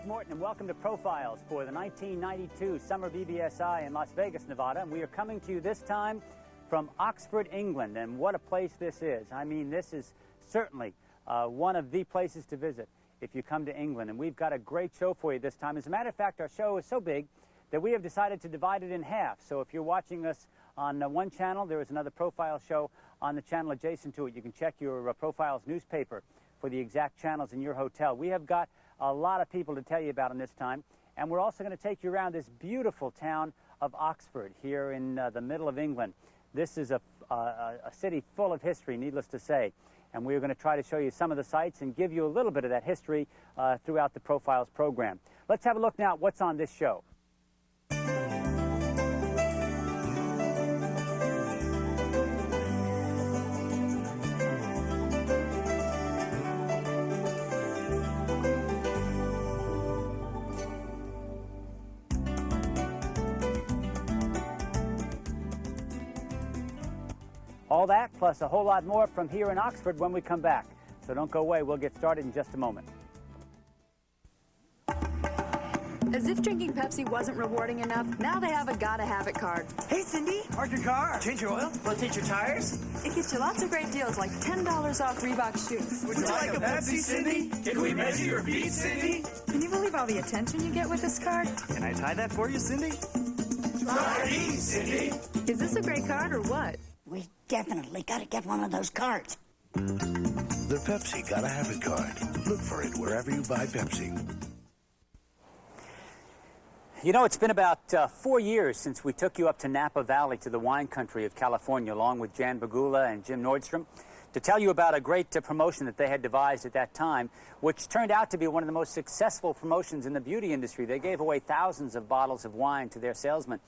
Jack Morton, and welcome to Profiles for the 1992 Summer BBSI in Las Vegas, Nevada. And we are coming to you this time from Oxford, England. And what a place this is. I mean, this is certainly one of the places to visit if you come to England. And we've got a great show for you this time. As a matter of fact, our show is so big that we have decided to divide it in half. So if you're watching us on one channel, there is another Profile show on the channel adjacent to it. You can check your Profiles newspaper for the exact channels in your hotel. We have got a lot of people to tell you about in this time, and we're also going to take you around this beautiful town of Oxford here in the middle of England. This is a city full of history, needless to say, and we're going to try to show you some of the sights and give you a little bit of that history throughout the Profiles program. Let's have a look now at what's on this show. All that, plus a whole lot more from here in Oxford when we come back. So don't go away. We'll get started in just a moment. As if drinking Pepsi wasn't rewarding enough, now they have a Gotta Have It card. Hey, Cindy, park your car. Change your oil. Rotate your tires. It gets you lots of great deals, like $10 off Reebok shoes. Would you like a Pepsi, Cindy? Can we measure your feet, Cindy? Can you believe all the attention you get with this card? Can I tie that for you, Cindy? Try these, Cindy. Is this a great card or what? We definitely got to get one of those cards. The Pepsi Gotta Have It card. Look for it wherever you buy Pepsi. You know, it's been about 4 years since we took you up to Napa Valley to the wine country of California, along with Jan Bagula and Jim Nordstrom, to tell you about a great promotion that they had devised at that time, which turned out to be one of the most successful promotions in the beauty industry. They gave away thousands of bottles of wine to their salesmen.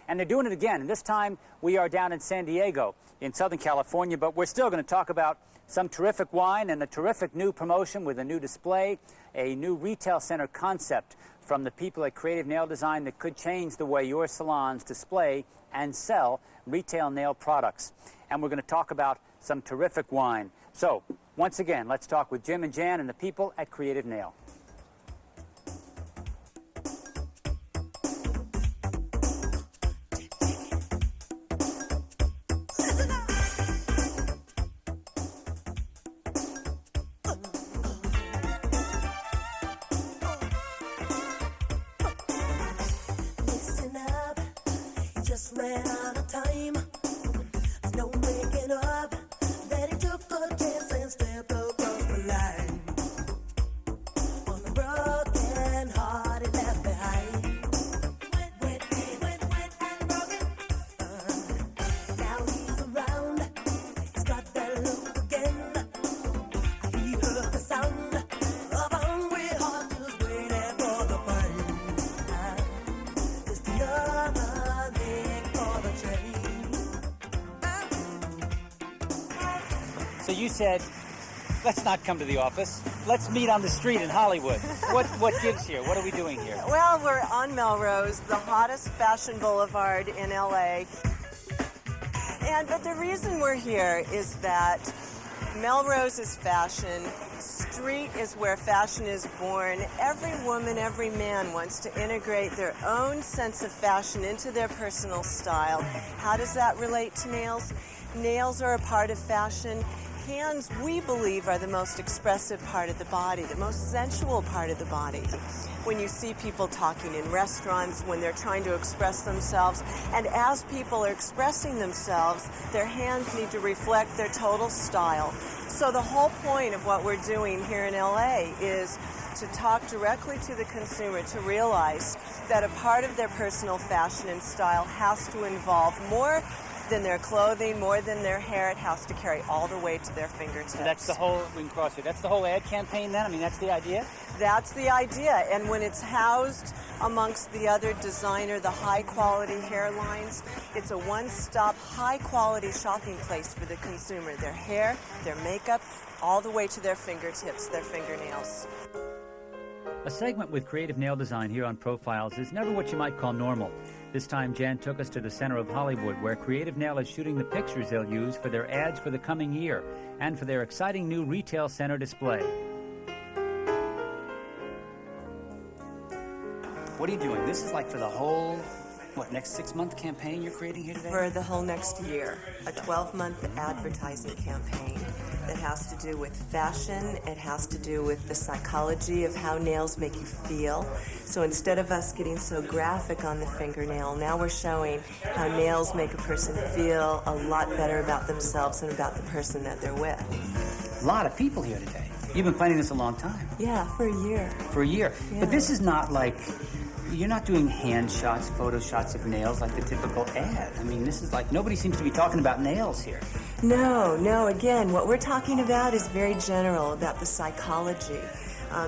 And they're doing it again. And this time we are down in San Diego in Southern California, but we're still going to talk about some terrific wine and a terrific new promotion with a new display, a new retail center concept from the people at Creative Nail Design that could change the way your salons display and sell retail nail products. And we're going to talk about some terrific wine. So, once again, let's talk with Jim and Jan and the people at Creative Nail. Ran out of time. There's no making up that he took a chance and stepped across the line. On the broken heart he left behind. Went and broken. Now he's around. He's got that look again. He heard the sound of hungry heart just waiting for the pain. It's the other thing. So you said, let's not come to the office. Let's meet on the street in Hollywood. What gives here? What are we doing here? Well, we're on Melrose, the hottest fashion boulevard in LA. But the reason we're here is that Melrose is fashion. Street is where fashion is born. Every woman, every man wants to integrate their own sense of fashion into their personal style. How does that relate to nails? Nails are a part of fashion. Hands, we believe, are the most expressive part of the body, the most sensual part of the body. When you see people talking in restaurants, when they're trying to express themselves, and as people are expressing themselves, their hands need to reflect their total style. So the whole point of what we're doing here in LA is to talk directly to the consumer to realize that a part of their personal fashion and style has to involve more than their clothing, more than their hair. It has to carry all the way to their fingertips. So that's the whole, we can cross it, that's the whole ad campaign then? I mean, that's the idea? That's the idea. And when it's housed amongst the other designer, the high-quality hairlines, it's a one-stop, high-quality shopping place for the consumer. Their hair, their makeup, all the way to their fingertips, their fingernails. A segment with Creative Nail Design here on Profiles is never what you might call normal. This time, Jan took us to the center of Hollywood, where Creative Nail is shooting the pictures they'll use for their ads for the coming year and for their exciting new retail center display. What are you doing? This is like for the whole, what, next 6-month campaign you're creating here today? For the whole next year, a 12-month advertising campaign that has to do with fashion. It has to do with the psychology of how nails make you feel. So instead of us getting so graphic on the fingernail, now we're showing how nails make a person feel a lot better about themselves and about the person that they're with. A lot of people here today. You've been planning this a long time. Yeah, for a year. For a year. Yeah. But this is not like, you're not doing hand shots, photo shots of nails like the typical ad. I mean, this is like, nobody seems to be talking about nails here. No, again, what we're talking about is very general, about the psychology.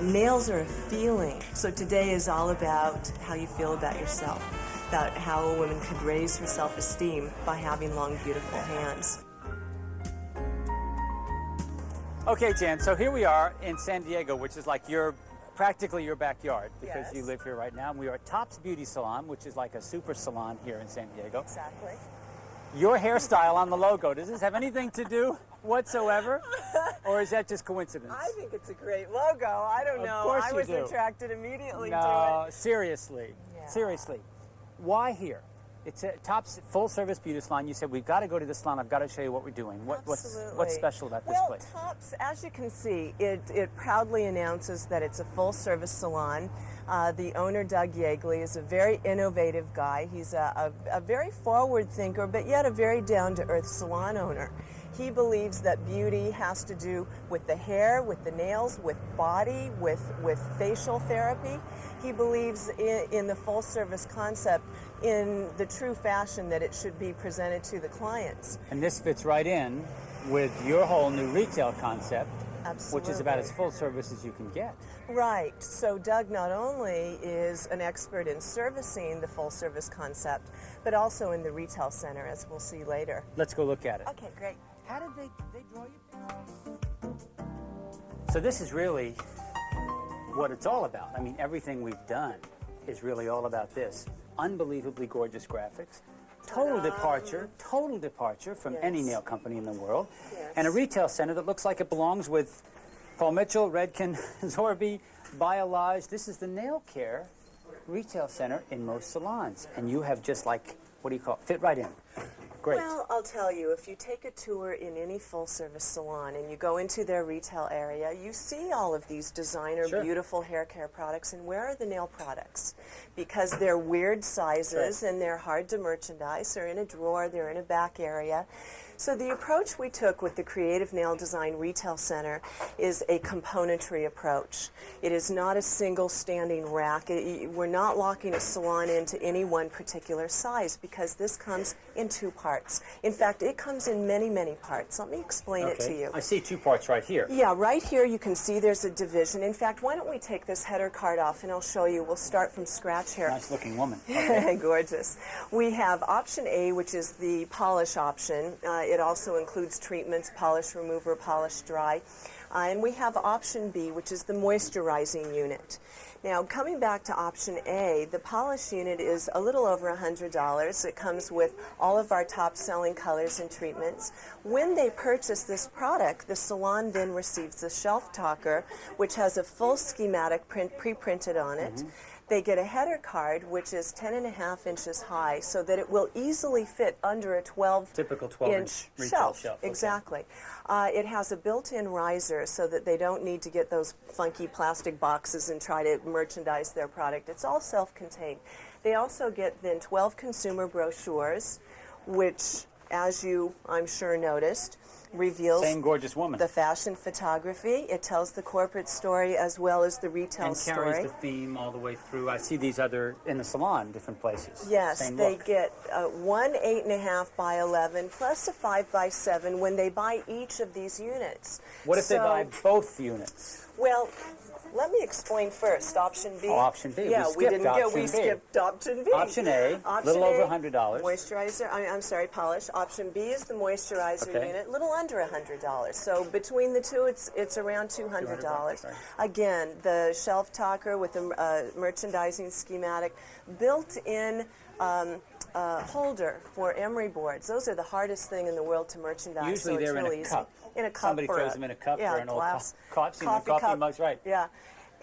Nails are a feeling. So today is all about how you feel about yourself, about how a woman could raise her self-esteem by having long, beautiful hands. Okay, Jan, so here we are in San Diego, which is like practically your backyard, because Yes. you live here right now. And we are at Tops Beauty Salon, which is like a super salon here in San Diego. Exactly. Your hairstyle on the logo, does this have anything to do whatsoever? Or is that just coincidence? I think it's a great logo. I don't Of know. course I you was do. attracted immediately to No, it. seriously. Yeah. Seriously. Why here? It's a Tops full-service beauty salon. You said, we've got to go to the salon. I've got to show you what we're doing. What's Absolutely. special about this Well, place? Tops, as you can see, it proudly announces that it's a full-service salon. The owner, Doug Yeagley, is a very innovative guy. He's a very forward thinker, but yet a very down-to-earth salon owner. He believes that beauty has to do with the hair, with the nails, with body, with facial therapy. He believes in the full-service concept, in the true fashion that it should be presented to the clients. And this fits right in with your whole new retail concept, which is about Absolutely. as full service as you can get. Right. So Doug not only is an expert in servicing the full service concept, but also in the retail center, as we'll see later. Let's go look at it. Okay, great. How did they draw you? So this is really what it's all about. I mean, everything we've done is really all about this. Unbelievably gorgeous graphics. Total departure from any Yes. nail company in the world. Yes. And a retail center that looks like it belongs with Paul Mitchell, Redken, Zorby, Biolage. This is the nail care retail center in most salons. And you have just like, what do you call it? Fit right in. Great. Well, I'll tell you, if you take a tour in any full-service salon and you go into their retail area, you see all of these designer, Sure. beautiful hair care products. And where are the nail products? Because they're weird sizes and they're hard to merchandise. They're in a drawer, they're in a back area. So the approach we took with the Creative Nail Design Retail Center is a componentry approach. It is not a single standing rack. We're not locking a salon into any one particular size, because this comes in 2 parts. In fact, it comes in many, many parts. Let me explain it to you. I see 2 parts right here. Yeah, right here you can see there's a division. In fact, why don't we take this header card off and I'll show you. We'll start from scratch here. Nice looking woman. Okay. Gorgeous. We have option A, which is the polish option. It also includes treatments, polish remover, polish dry. And we have option B, which is the moisturizing unit. Now, coming back to option A, the polish unit is a little over $100. It comes with all of our top selling colors and treatments. When they purchase this product, the salon then receives the shelf talker, which has a full schematic pre-printed on it. They get a header card, which is 10.5 inches high, so that it will easily fit under a 12 Typical 12-inch retail shelf. Okay. Exactly. It has a built-in riser so that they don't need to get those funky plastic boxes and try to merchandise their product. It's all self-contained. They also get then 12 consumer brochures, which, as you, I'm sure, noticed, reveals Same gorgeous woman. the fashion photography. It tells the corporate story as well as the retail and story. carries the theme all the way through. I see these other in the salon, different places. Yes, Same they look. get one 8.5 by 11 plus a 5 by 7 when they buy each of these units. What if they buy both units? Well, let me explain first. Option B. Oh, option B. Yeah, We skipped option we B. skipped option B. Option A, little over $100. Moisturizer. I'm sorry, polish. Option B is the moisturizer Okay. unit, little under $100. So between the two, it's around $200. $200, right. Again, the shelf talker with the merchandising schematic, built-in holder for emery boards. Those are the hardest thing in the world to merchandise. Usually so it's they're in really a easy. cup. In a cup. Somebody or throws them in a cup yeah, or an old glass coffee cup. mugs, right? Yeah.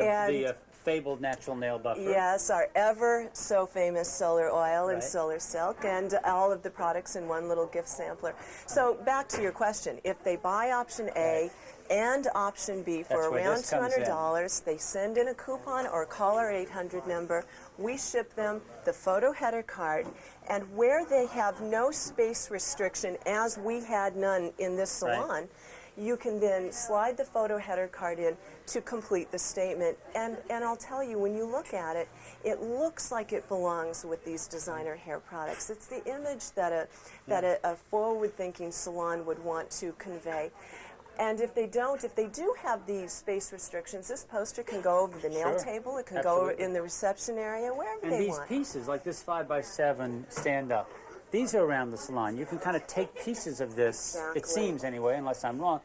And The fabled natural nail buffer. Yes, our ever so famous solar oil and Right. solar silk, and all of the products in one little gift sampler. So back to your question, if they buy option A and option B for That's where around this comes in. $200, they send in a coupon or call our 800 number. We ship them the photo header card, and where they have no space restriction, as we had none in this salon, you can then slide the photo header card in to complete the statement. And I'll tell you, when you look at it, it looks like it belongs with these designer hair products. It's the image that a forward-thinking salon would want to convey. And if they do have these space restrictions, this poster can go over the nail Sure. table, it can Absolutely. go in the reception area, wherever And they these want. pieces, like this 5x7 stand-up, these are around the salon. You can kind of take pieces of this, it Exactly. seems anyway, unless I'm wrong,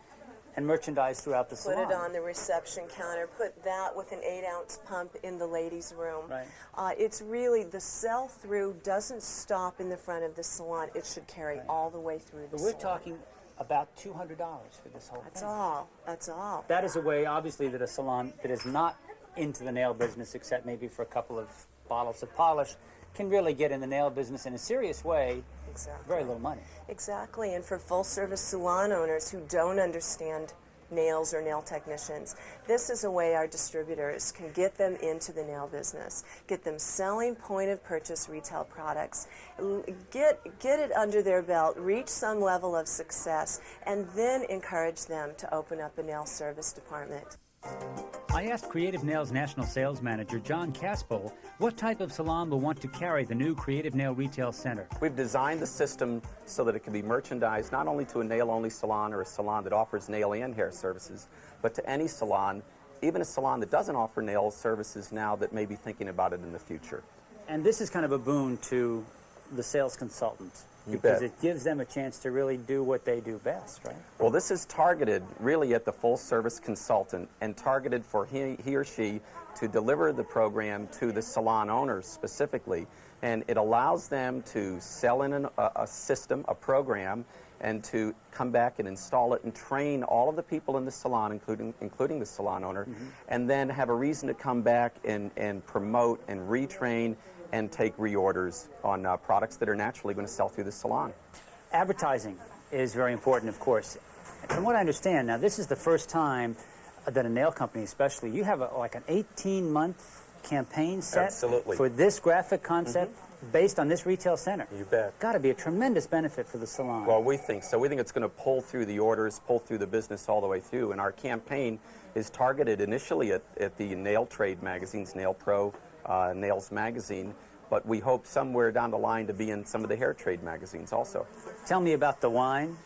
and merchandise throughout the Put salon. it on the reception counter, put that with an 8-ounce pump in the ladies' room. Right. It's really, the sell-through doesn't stop in the front of the salon. It should carry all the way through the But we're salon. talking about $200 for this whole That's thing. all. That's all. That is a way, obviously, that a salon that is not into the nail business, except maybe for a couple of bottles of polish, can really get in the nail business in a serious way. Exactly. Very little money. Exactly, and for full-service salon owners who don't understand nails or nail technicians, this is a way our distributors can get them into the nail business, get them selling point-of-purchase retail products, get it under their belt, reach some level of success, and then encourage them to open up a nail service department. I asked Creative Nails National Sales Manager John Caspol what type of salon will want to carry the new Creative Nail Retail Center. We've designed the system so that it can be merchandised not only to a nail-only salon or a salon that offers nail and hair services, but to any salon, even a salon that doesn't offer nail services now that may be thinking about it in the future. And this is kind of a boon to the sales consultants, You because bet. it gives them a chance to really do what they do best, right? Well, this is targeted really at the full-service consultant and targeted for he or she to deliver the program to the salon owners specifically. And it allows them to sell in a system, a program, and to come back and install it and train all of the people in the salon, including the salon owner, and then have a reason to come back and promote and retrain and take reorders on products that are naturally going to sell through the salon. Advertising is very important, of course. From what I understand, now this is the first time that a nail company especially, you have like an 18-month campaign set Absolutely. for this graphic concept based on this retail center. You bet. Got to be a tremendous benefit for the salon. Well, we think so. We think it's going to pull through the orders, pull through the business all the way through. And our campaign is targeted initially at the nail trade magazines, Nail Pro, Nails Magazine, but we hope somewhere down the line to be in some of the hair trade magazines also. Tell me about the wine.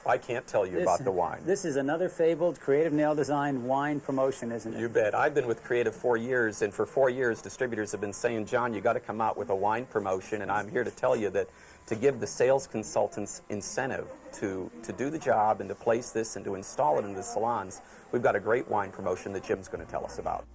I can't tell you about the wine. This is another fabled Creative Nail Design wine promotion, isn't it? You bet. I've been with Creative 4 years, and for 4 years, distributors have been saying, John, you got to come out with a wine promotion, and I'm here to tell you that to give the sales consultants incentive to do the job and to place this and to install it in the salons, we've got a great wine promotion that Jim's going to tell us about.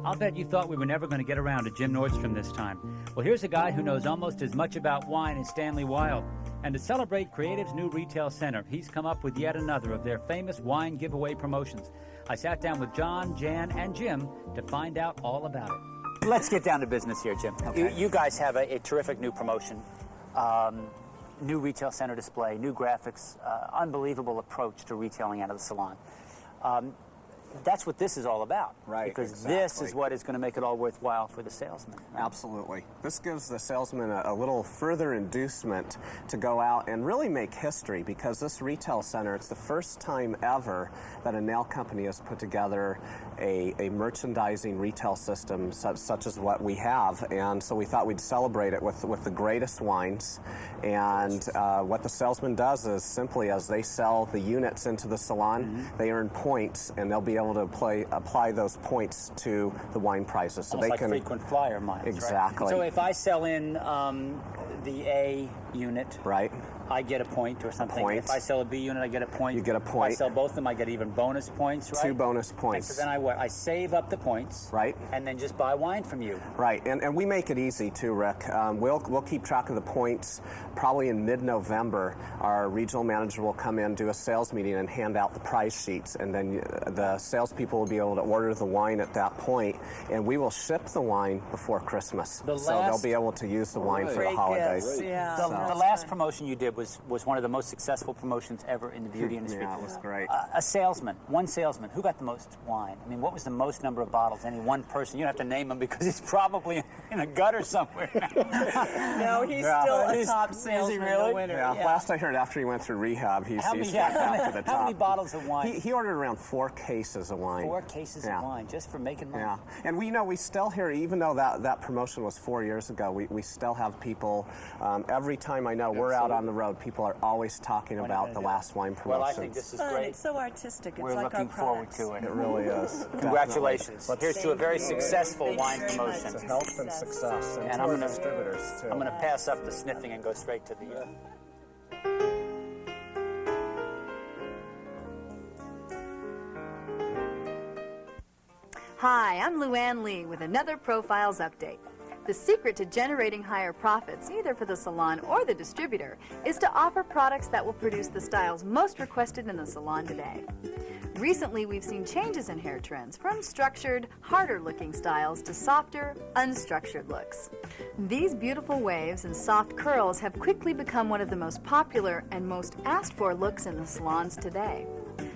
I'll bet you thought we were never going to get around to Jim Nordstrom this time. Well, here's a guy who knows almost as much about wine as Stanley Wild. And to celebrate Creative's new retail center, he's come up with yet another of their famous wine giveaway promotions. I sat down with John, Jan, and Jim to find out all about it. Let's get down to business here, Jim. Okay. You guys have a terrific new promotion. New retail center display, new graphics, unbelievable approach to retailing out of the salon. That's what this is all about. Right, Because this exactly. is what is going to make it all worthwhile for the salesman. Right? Absolutely. This gives the salesman a little further inducement to go out and really make history, because this retail center, it's the first time ever that a nail company has put together a merchandising retail system such as what we have. And so we thought we'd celebrate it with the greatest wines. And what the salesman does is simply, as they sell the units into the salon, they earn points, and they'll be able to apply those points to the wine prices. So Almost they like can frequent flyer miles, exactly. Right? So if I sell in the A unit, right. I get a point or something. point. If I sell a B unit, I get a point. You get a point. If I sell both of them, I get even bonus points, right? 2 bonus And points. so then I save up the points. Right. And then just buy wine from you. Right, and we make it easy too, Rick. We'll keep track of the points. Probably in mid-November, our regional manager will come in, do a sales meeting, and hand out the price sheets, and then the salespeople will be able to order the wine at that point, and we will ship the wine before Christmas. So they'll be able to use the wine for the holidays. Gifts, yeah. The last promotion you did was one of the most successful promotions ever in the beauty industry. Yeah, it was great. One salesman, who got the most wine? I mean, what was the most number of bottles? Any one person? You don't have to name him because he's probably in a gutter somewhere now. No, he's still a top salesman, really? the winner. Yeah, last I heard, after he went through rehab, he's right back to the top. How many bottles of wine? He ordered around 4 cases of wine. 4 cases of wine, just for making money. Yeah, and we still hear, even though that promotion was 4 years ago, we still have people, every time I know we're out on the road, people are always talking about the last wine promotion. Well, I think this is Fun. great. It's so artistic. It's We're like looking our forward products. to it. It really is. Congratulations. Here's to a very successful Thank you wine very much. promotion. Health and success, and And to I'm our gonna- distributors too. I'm going to pass up the sniffing and go straight to the... Hi, I'm Luann Lee with another Profiles update. The secret to generating higher profits, either for the salon or the distributor, is to offer products that will produce the styles most requested in the salon today. Recently, we've seen changes in hair trends, from structured, harder-looking styles to softer, unstructured looks. These beautiful waves and soft curls have quickly become one of the most popular and most asked-for looks in the salons today.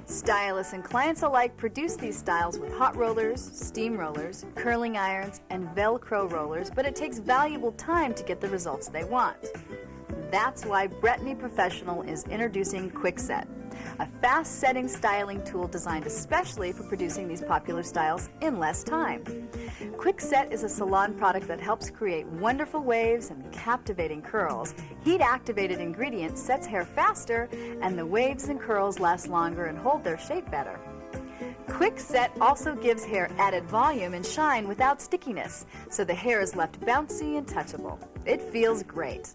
Stylists and clients alike produce these styles with hot rollers, steam rollers, curling irons, and Velcro rollers, but it takes valuable time to get the results they want. That's why Brittany Professional is introducing Quickset, a fast-setting styling tool designed especially for producing these popular styles in less time. Quickset is a salon product that helps create wonderful waves and captivating curls. Heat-activated ingredient sets hair faster, and the waves and curls last longer and hold their shape better. Quickset also gives hair added volume and shine without stickiness, so the hair is left bouncy and touchable. It feels great.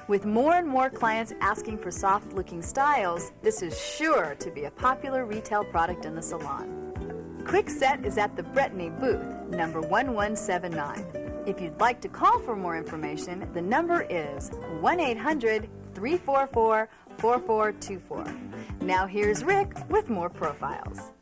With more and more clients asking for soft-looking styles, this is sure to be a popular retail product in the salon. Quickset is at the Brittany booth, number 1179. If you'd like to call for more information, the number is 1-800-344-4424. Now here's Rick with more profiles.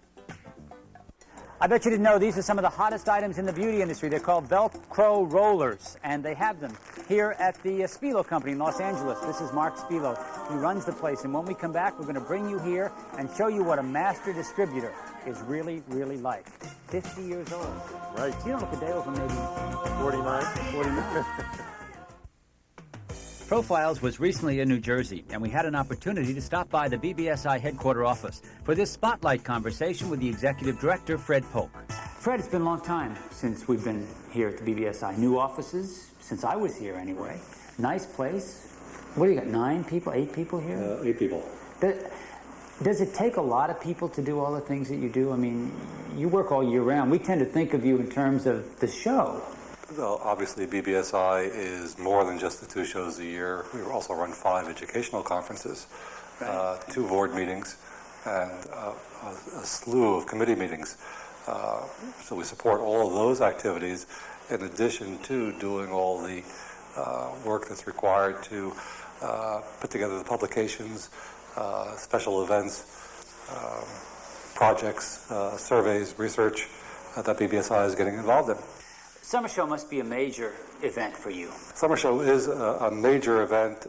I bet you didn't know these are some of the hottest items in the beauty industry. They're called Velcro rollers, and they have them here at the Spiulo company in Los Angeles. This is Mark Spiulo. He runs the place, and when we come back, we're going to bring you here and show you what a master distributor is really, really like. 50 years old. Right. You don't look a day over maybe 49. 49. Profiles was recently in New Jersey, and we had an opportunity to stop by the BBSI headquarter office for this spotlight conversation with the executive director, Fred Polk. Fred, it's been a long time since we've been here at the BBSI. New offices, since I was here anyway. Nice place. What do you got, 9 people, 8 people here? 8 people. Does it take a lot of people to do all the things that you do? I mean, you work all year round. We tend to think of you in terms of the show. Well, obviously, BBSI is more than just the 2 shows a year. We also run 5 educational conferences, 2 board meetings, and a slew of committee meetings. So we support all of those activities in addition to doing all the work that's required to put together the publications, special events, projects, surveys, research that BBSI is getting involved in. Summer Show must be a major event for you. Summer Show is a major event.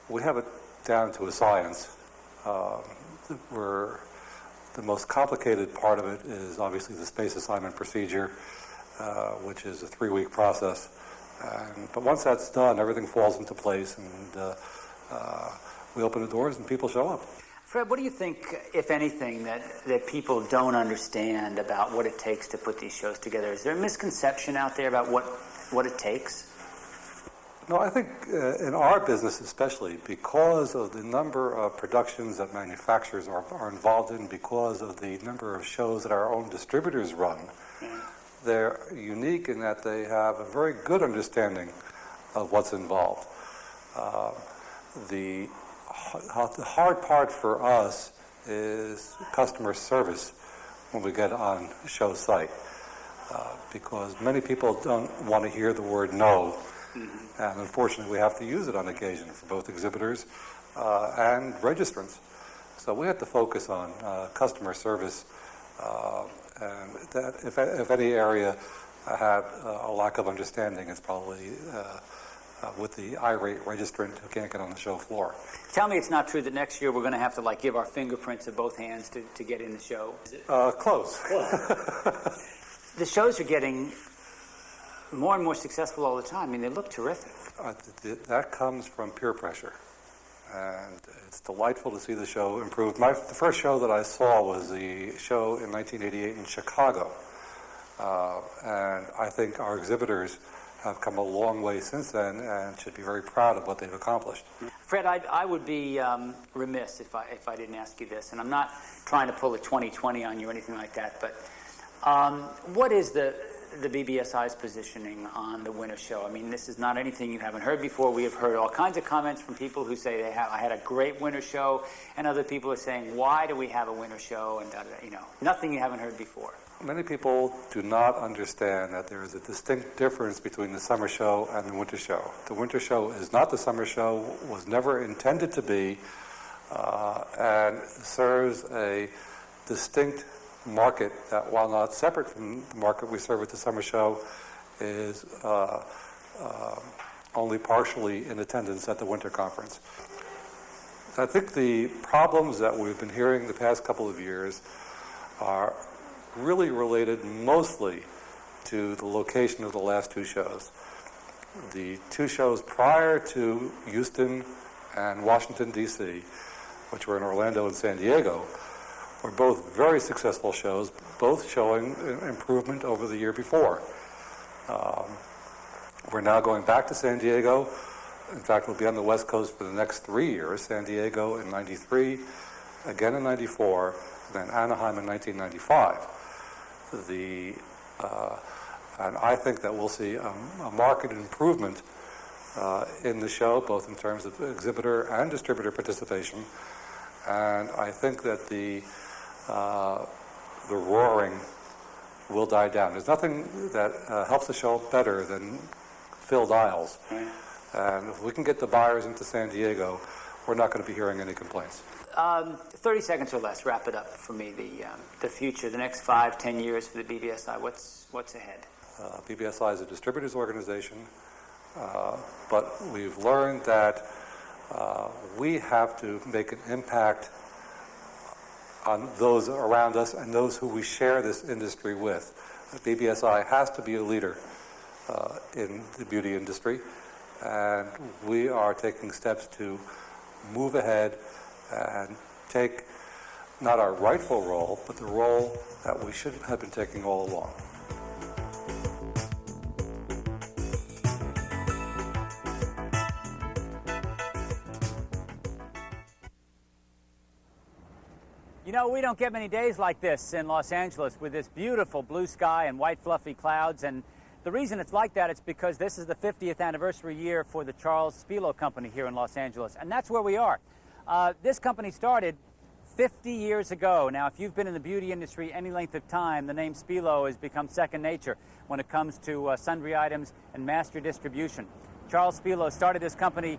We have it down to a science. The most complicated part of it is obviously the space assignment procedure, which is a 3-week process. But once that's done, everything falls into place, and we open the doors and people show up. Fred, what do you think, if anything, that people don't understand about what it takes to put these shows together? Is there a misconception out there about what it takes? No, I think in our business especially, because of the number of productions that manufacturers are involved in, because of the number of shows that our own distributors run, they're unique in that they have a very good understanding of what's involved. the hard part for us is customer service when we get on show site, because many people don't want to hear the word no, and unfortunately we have to use it on occasion for both exhibitors and registrants. So we have to focus on customer service, and that if any area had a lack of understanding, it's probably with the irate registrant who can't get on the show floor. Tell me it's not true that next year we're going to have to like give our fingerprints of both hands to get in the show. Close. The shows are getting more and more successful all the time. I mean, they look terrific. That comes from peer pressure, and it's delightful to see the show improve. The first show that I saw was the show in 1988 in Chicago, and I think our exhibitors have come a long way since then and should be very proud of what they've accomplished. Fred, I would be remiss if I didn't ask you this, and I'm not trying to pull a 2020 on you or anything like that, but what is the BBSI's positioning on the winter show? I mean, this is not anything you haven't heard before. We have heard all kinds of comments from people who say I had a great winter show, and other people are saying, why do we have a winter show, and nothing you haven't heard before. Many people do not understand that there is a distinct difference between the summer show and the winter show. The winter show is not the summer show, was never intended to be, and serves a distinct market that, while not separate from the market we serve at the summer show, is only partially in attendance at the winter conference. I think the problems that we've been hearing the past couple of years are really related mostly to the location of the last two shows. The two shows prior to Houston and Washington, D.C., which were in Orlando and San Diego, were both very successful shows, both showing improvement over the year before. We're now going back to San Diego. In fact, we'll be on the West Coast for the next 3 years. San Diego in '93, again in '94, then Anaheim in 1995. And I think that we'll see a marked improvement in the show, both in terms of exhibitor and distributor participation. And I think that the roaring will die down. There's nothing that helps the show better than filled aisles. Right. And if we can get the buyers into San Diego, we're not going to be hearing any complaints. 30 seconds or less, wrap it up for me, the future, the next 5-10 years for the BBSI. What's ahead? BBSI is a distributors organization, but we've learned that we have to make an impact on those around us and those who we share this industry with. BBSI has to be a leader in the beauty industry, and we are taking steps to move ahead and take not our rightful role, but the role that we should have been taking all along. You know, we don't get many days like this in Los Angeles with this beautiful blue sky and white fluffy clouds, and the reason it's like that is because this is the 50th anniversary year for the Charles Spiulo Company here in Los Angeles, and that's where we are. This company started 50 years ago. Now, if you've been in the beauty industry any length of time, the name Spiulo has become second nature when it comes to sundry items and master distribution. Charles Spiulo started this company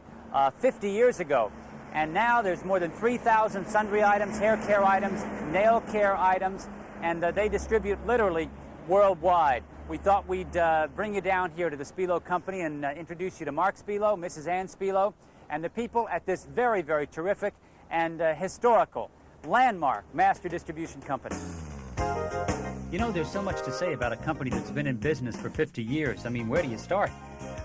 50 years ago, and now there's more than 3,000 sundry items, hair care items, nail care items, and they distribute literally worldwide. We thought we'd bring you down here to the Spiulo Company and introduce you to Mark Spiulo, Mrs. Ann Spiulo, and the people at this very, very terrific and historical landmark master distribution company. You know, there's so much to say about a company that's been in business for 50 years. I mean, where do you start?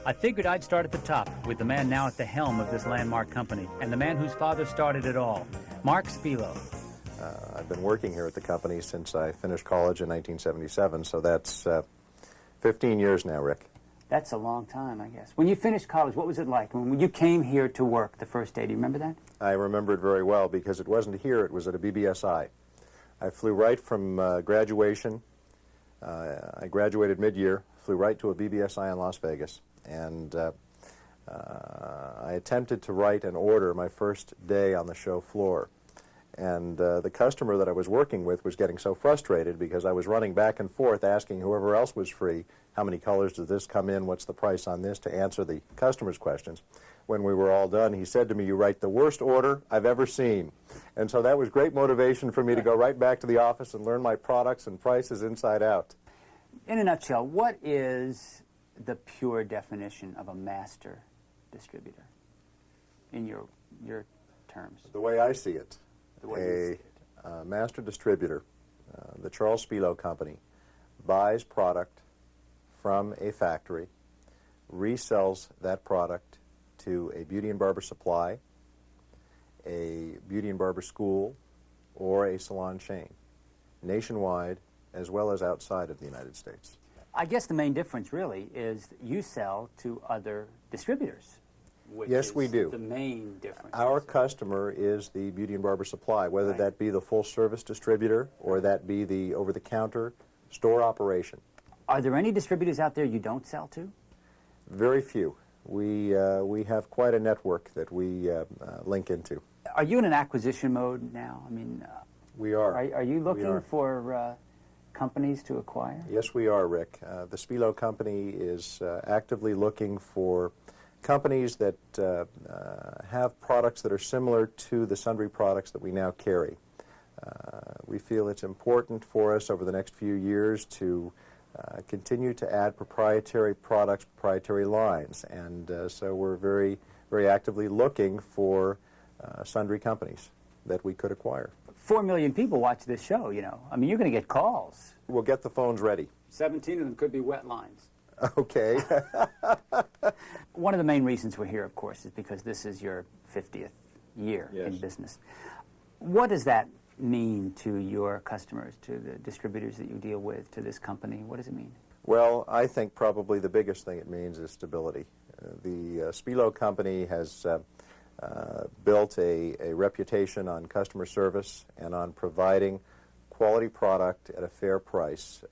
I figured I'd start at the top with the man now at the helm of this landmark company, and the man whose father started it all, Mark Spiulo. I've been working here at the company since I finished college in 1977, so that's 15 years now, Rick. That's a long time, I guess. When you finished college, what was it like? When you came here to work the first day, do you remember that? I remember it very well because it wasn't here, it was at a BBSI. I flew right from graduation. I graduated mid-year, flew right to a BBSI in Las Vegas, and I attempted to write an order my first day on the show floor. And the customer that I was working with was getting so frustrated because I was running back and forth asking whoever else was free, how many colors does this come in, what's the price on this, to answer the customer's questions. When we were all done, he said to me, "You write the worst order I've ever seen." And so that was great motivation for me to go right back to the office and learn my products and prices inside out. In a nutshell, what is the pure definition of a master distributor in your terms? The way I see it, The way you see it. master distributor, the Charles Spiulo Company, buys product from a factory, resells that product to a beauty and barber supply, a beauty and barber school, or a salon chain, nationwide as well as outside of the United States. I guess the main difference really is you sell to other distributors. Which Yes, is we do. The main difference. Our customer is the beauty and barber supply, whether Right. that be the full-service distributor or that be the over-the-counter store operation. Are there any distributors out there you don't sell to? Very few. We have quite a network that we link into. Are you in an acquisition mode now? I mean, We are. are you We looking are. for companies to acquire? Yes, we are, Rick. The Spiulo Company is actively looking for companies that have products that are similar to the sundry products that we now carry. We feel it's important for us over the next few years to continue to add proprietary products, proprietary lines, and so we're very, very actively looking for sundry companies that we could acquire. 4 million people watch this show, you know. I mean, you're going to get calls. We'll get the phones ready. 17 of them could be wet lines. Okay. One of the main reasons we're here, of course, is because this is your 50th year in Yes. business. What does that mean to your customers, to the distributors that you deal with, to this company? What does it mean? Well, I think probably the biggest thing it means is stability. The Spiulo Company has built a reputation on customer service and on providing quality product at a fair price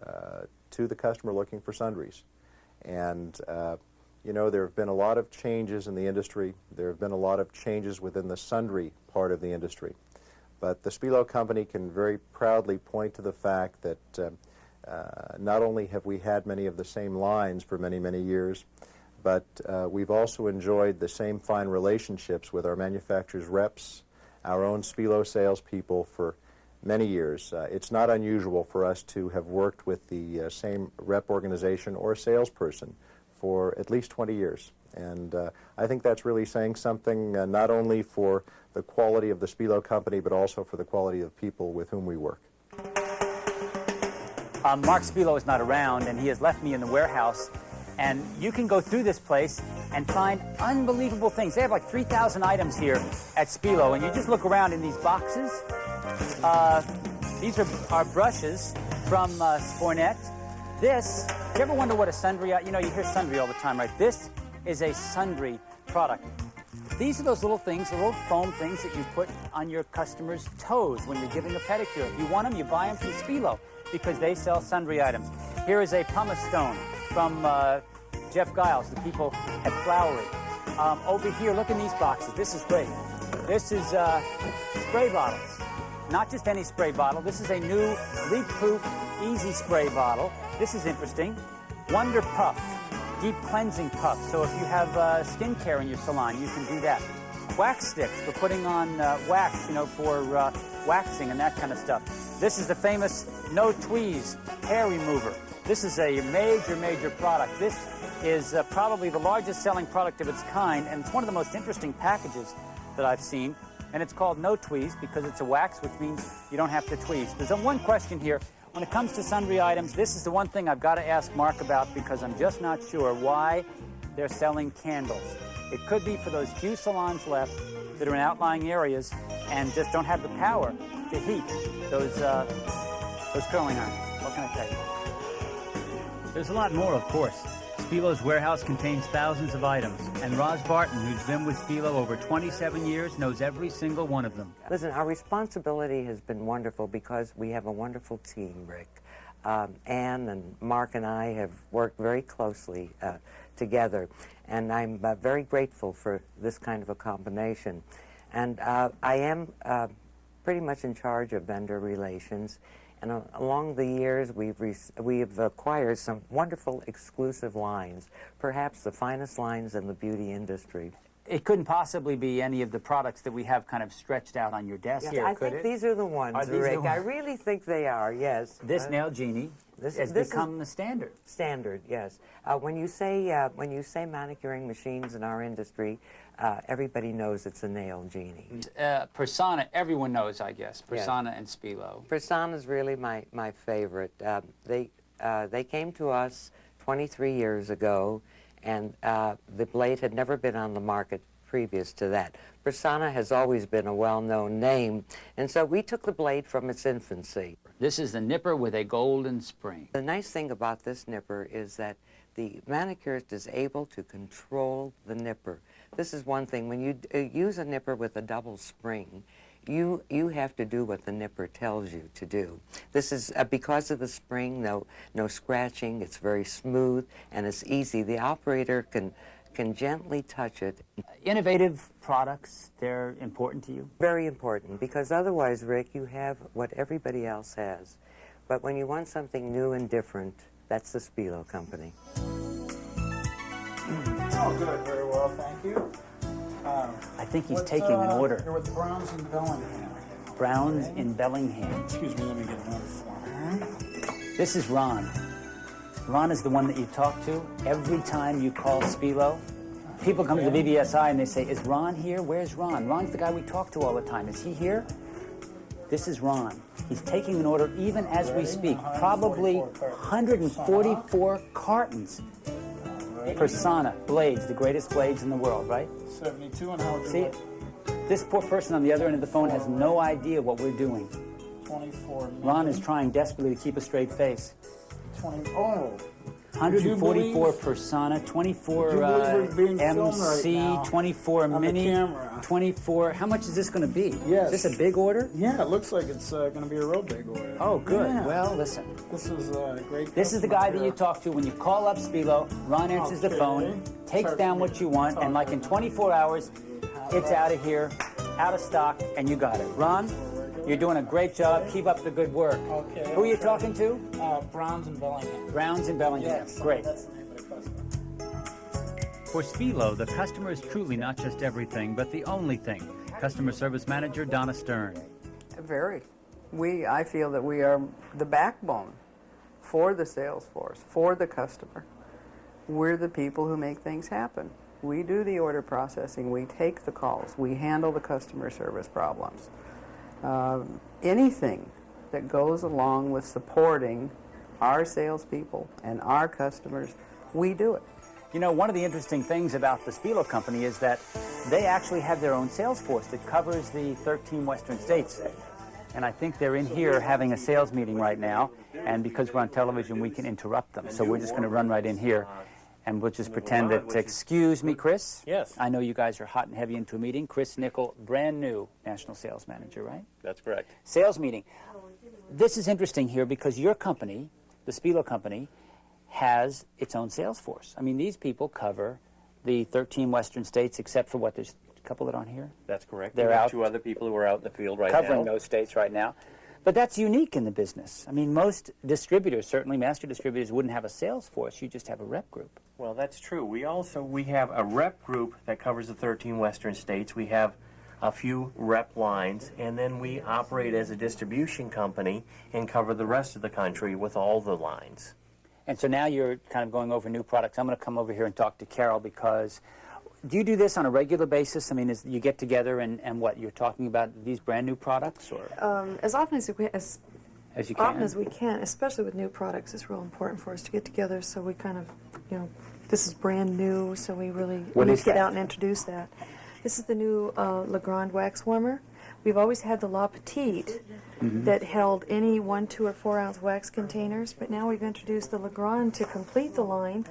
to the customer looking for sundries. And, you know, there have been a lot of changes in the industry. There have been a lot of changes within the sundry part of the industry. But the Spiulo Company can very proudly point to the fact that not only have we had many of the same lines for many, many years, but we've also enjoyed the same fine relationships with our manufacturer's reps, our own Spiulo salespeople for many years. It's not unusual for us to have worked with the same rep organization or salesperson for at least 20 years. And I think that's really saying something not only for the quality of the Spiulo Company, but also for the quality of people with whom we work. Mark Spiulo is not around, and he has left me in the warehouse. And you can go through this place and find unbelievable things. They have like 3,000 items here at Spiulo, and you just look around in these boxes. These are brushes from Spornet. This, do you ever wonder what a sundry, you know, you hear sundry all the time, right? This is a sundry product. These are those little things, the little foam things that you put on your customers' toes when you're giving a pedicure. If you want them, you buy them from Spiulo because they sell sundry items. Here is a pumice stone from Jeff Giles, the people at Flowery. Over here, look in these boxes. This is great. This is spray bottles. Not just any spray bottle. This is a new leak-proof, easy spray bottle. This is interesting. Wonder Puff, deep cleansing puff. So if you have skincare in your salon, you can do that. Wax sticks for putting on wax, you know, for waxing and that kind of stuff. This is the famous No Tweeze hair remover. This is a major, major product. This is probably the largest selling product of its kind, and it's one of the most interesting packages that I've seen. And it's called No Tweeze because it's a wax, which means you don't have to tweeze. There's one question here. When it comes to sundry items, this is the one thing I've got to ask Mark about because I'm just not sure why they're selling candles. It could be for those few salons left that are in outlying areas and just don't have the power to heat those curling irons. What can I tell you? There's a lot more, of course. Spiulo's warehouse contains thousands of items, and Roz Barton, who's been with Spiulo over 27 years, knows every single one of them. Listen, our responsibility has been wonderful because we have a wonderful team, Rick. Ann and Mark and I have worked very closely together, and I'm very grateful for this kind of a combination. And I am pretty much in charge of vendor relations, and along the years we've acquired some wonderful exclusive lines, perhaps the finest lines in the beauty industry. It couldn't possibly be any of the products that we have kind of stretched out on your desk here, I could think it? these are the ones, Rick. I really think they are, yes. This nail genie has become the standard. Standard, yes. When you say manicuring machines in our industry, everybody knows it's a nail genie. Persona, everyone knows, I guess. Persona and Spiulo. Persona is really my favorite. They came to us 23 years ago, and the blade had never been on the market previous to that. Persona has always been a well-known name, and so we took the blade from its infancy. This is the nipper with a golden spring. The nice thing about this nipper is that the manicurist is able to control the nipper. This is one thing. When you use a nipper with a double spring, you have to do what the nipper tells you to do. This is because of the spring, no scratching, it's very smooth, and it's easy. The operator can gently touch it. Innovative products, they're important to you? Very important, because otherwise, Rick, you have what everybody else has. But when you want something new and different, that's the Spiulo company. Oh, good. Very well, thank you. I think he's taking an order. You're with Browns in Bellingham. Browns in Bellingham. Excuse me, let me get another form. This is Ron. Ron is the one that you talk to every time you call Spiulo. People come to the BBSI and they say, is Ron here? Where's Ron? Ron's the guy we talk to all the time. Is he here? This is Ron. He's taking an order even as we speak. Probably 144 cartons. Persona blades, the greatest blades in the world, right? 72, and how would you See, this poor person on the other end of the phone has no idea what we're doing. 24. Ron is trying desperately to keep a straight face. 144 Persona, 24 MC, right 24 Mini, 24. How much is this going to be? Yes. Is this a big order? Yeah, it looks like it's going to be a real big order. Oh, good. Yeah. Well, listen. This is a great. This is the guy that you talk to when you call up Spiulo. Ron answers the phone, takes down what you want, and like in 24 hours, it's out of here, out of stock, and you got it. Ron, you're doing a great job. Keep up the good work. Okay. Who are you talking to? Browns in Bellingham. Browns in Bellingham. Yes, Great. that's the name of the customer. For Spiulo, the customer is truly not just everything, but the only thing. Customer Service Manager Donna Stern. Very. I feel that we are the backbone for the sales force, for the customer. We're the people who make things happen. We do the order processing, we take the calls, we handle the customer service problems. Anything that goes along with supporting our salespeople and our customers, we do it. You know, one of the interesting things about the Spiulo company is that they actually have their own sales force that covers the 13 western states. And I think they're in here having a sales meeting right now, and because we're on television, we can interrupt them. So we're just going to run right in here, and we'll just pretend that, excuse me, Chris? Yes. I know you guys are hot and heavy into a meeting. Chris Nickel, brand new National Sales Manager, right? That's correct. Sales meeting. This is interesting here because your company, the Spiulo company, has its own sales force. I mean, these people cover the 13 western states, except for what, there's a couple that aren't here? That's correct. They're we have out. 2 other people who are out in the field right now. Covering those states right now. But that's unique in the business. I mean, most distributors, certainly master distributors, wouldn't have a sales force. You just have a rep group. Well, that's true. We have a rep group that covers the 13 western states. We have a few rep lines, and then we operate as a distribution company and cover the rest of the country with all the lines. And so now you're kind of going over new products. I'm going to come over here and talk to Carol because do you do this on a regular basis? I mean, you get together and what, you're talking about these brand new products? Or as often as you often as we can, especially with new products, it's real important for us to get together so we kind of, this is brand new, so we really need to get out and introduce that. This is the new Legrand wax warmer. We've always had the La Petite that held any 1, 2, or 4 ounce wax containers, but now we've introduced the Legrand to complete the line,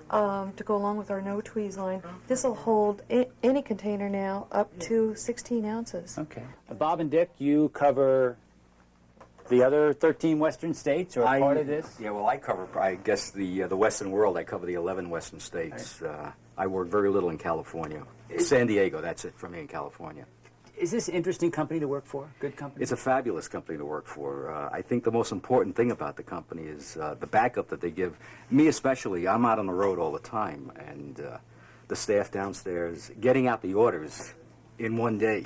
to go along with our No Tweeze line. This will hold any container now up to 16 ounces. Okay. Bob and Dick, you cover the other 13 western states or part of this? Yeah, well, I cover, I guess, the western world. I cover the 11 western states. I work very little in California. San Diego, that's it for me in California. Is this an interesting company to work for? Good company? It's a fabulous company to work for. I think the most important thing about the company is the backup that they give. Me especially, I'm out on the road all the time, and the staff downstairs, getting out the orders in one day.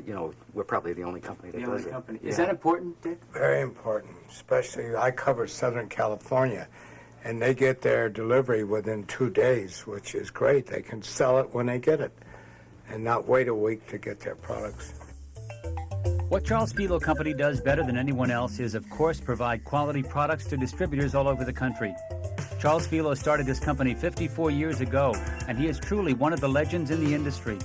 You know, we're probably the only company that does it. Company. Is that important, Dick? Very important, especially I cover Southern California, and they get their delivery within 2 days, which is great. They can sell it when they get it and not wait a week to get their products. What Charles Spiulo Company does better than anyone else is, of course, provide quality products to distributors all over the country. Charles Spiulo started this company 54 years ago, and he is truly one of the legends in the industry.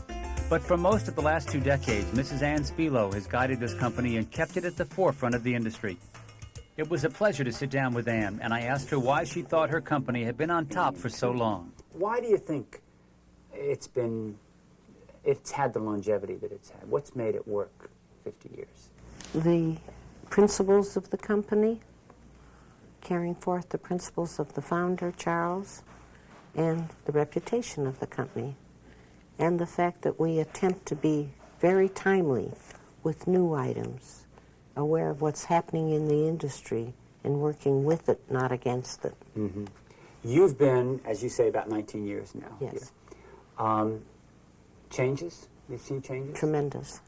But for most of the last 2 decades, Mrs. Ann Spiulo has guided this company and kept it at the forefront of the industry. It was a pleasure to sit down with Ann, and I asked her why she thought her company had been on top for so long. Why do you think it's had the longevity that it's had? What's made it work 50 years? The principles of the company, carrying forth the principles of the founder, Charles, and the reputation of the company. And the fact that we attempt to be very timely with new items, aware of what's happening in the industry, and working with it, not against it. Mm-hmm. You've been, as you say, about 19 years now. Yes. Changes? You've seen changes? Tremendous.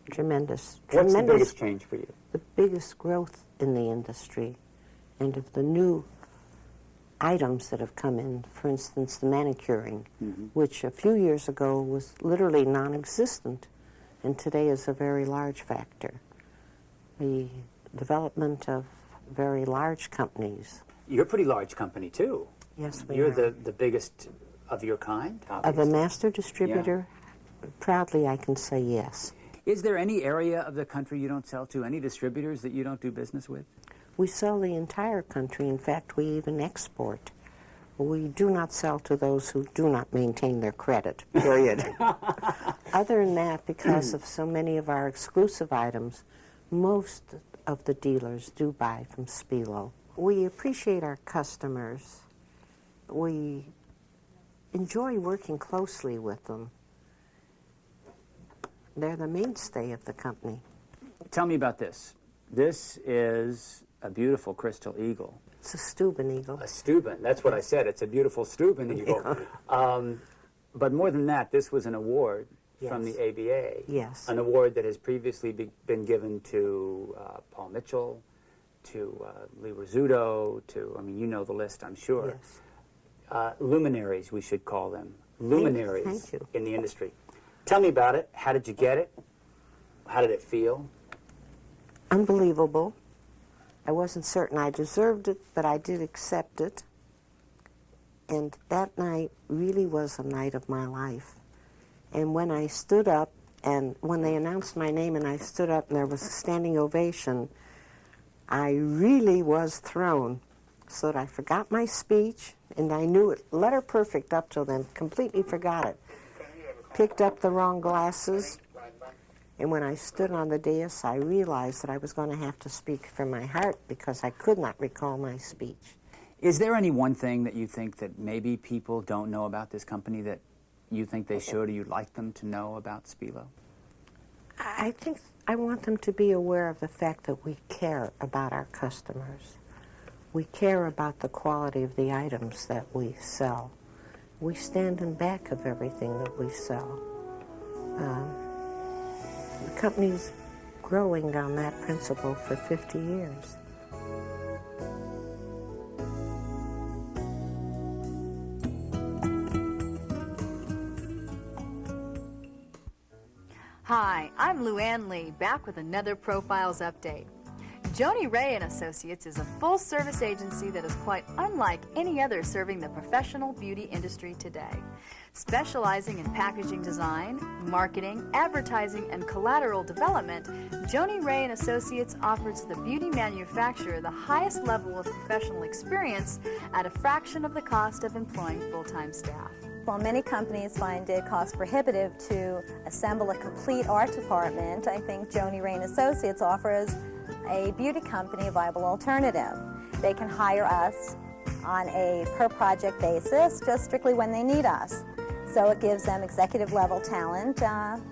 Tremendous. What's the biggest change for you? The biggest growth in the industry, and of the new items that have come in, for instance, the manicuring, which a few years ago was literally non-existent, and today is a very large factor. The development of very large companies. You're a pretty large company, too. Yes, we You're are. the biggest of your kind, Of a master distributor, proudly I can say yes. Is there any area of the country you don't sell to, any distributors that you don't do business with? We sell the entire country. In fact, we even export. We do not sell to those who do not maintain their credit, period. Other than that, because of so many of our exclusive items, most of the dealers do buy from Spiulo. We appreciate our customers. We enjoy working closely with them. They're the mainstay of the company. Tell me about this. This is a beautiful crystal eagle. It's a Steuben eagle. A Steuben. That's what I said. It's a beautiful Steuben eagle. But more than that, this was an award from the ABA. Yes. An award that has previously been given to Paul Mitchell, to Lee Rizzuto, to, I mean, you know the list, I'm sure. Yes. Luminaries, we should call them. Luminaries Thank you. in the industry. Tell me about it. How did you get it? How did it feel? Unbelievable. I wasn't certain I deserved it, but I did accept it. And that night really was a night of my life. And when I stood up, and when they announced my name and I stood up and there was a standing ovation, I really was thrown, so that I forgot my speech, and I knew it letter perfect up till then, completely forgot it. Picked up the wrong glasses, and when I stood on the dais, I realized that I was going to have to speak from my heart because I could not recall my speech. Is there any one thing that you think that maybe people don't know about this company that you think they should or you'd like them to know about Spiulo? I think I want them to be aware of the fact that we care about our customers. We care about the quality of the items that we sell. We stand in back of everything that we sell. The company's growing on that principle for 50 years. Hi, I'm Luann Lee, back with another Profiles update. Joni Ray & Associates is a full-service agency that is quite unlike any other serving the professional beauty industry today. Specializing in packaging design, marketing, advertising, and collateral development, Joni Ray & Associates offers the beauty manufacturer the highest level of professional experience at a fraction of the cost of employing full-time staff. While many companies find it cost prohibitive to assemble a complete art department, I think Joni Ray & Associates offers a beauty company a viable alternative. They can hire us on a per project basis, just strictly when they need us. So it gives them executive level talent,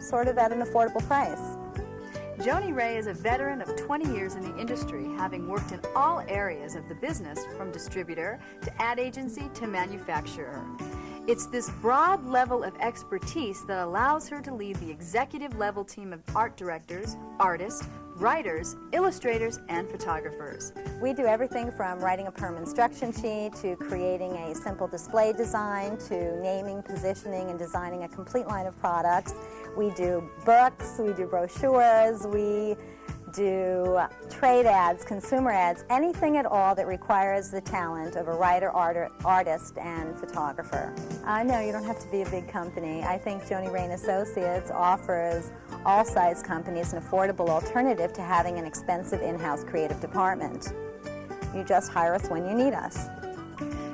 sort of at an affordable price. Joni Ray is a veteran of 20 years in the industry, having worked in all areas of the business, from distributor to ad agency to manufacturer. It's this broad level of expertise that allows her to lead the executive level team of art directors, artists, writers, illustrators, and photographers. We do everything from writing a perm instruction sheet to creating a simple display design to naming, positioning, and designing a complete line of products. We do books, we do brochures, we do trade ads, consumer ads, anything at all that requires the talent of a writer, artist, and photographer. No, you don't have to be a big company. I think Joni Ray & Associates offers all size companies an affordable alternative to having an expensive in-house creative department. You just hire us when you need us.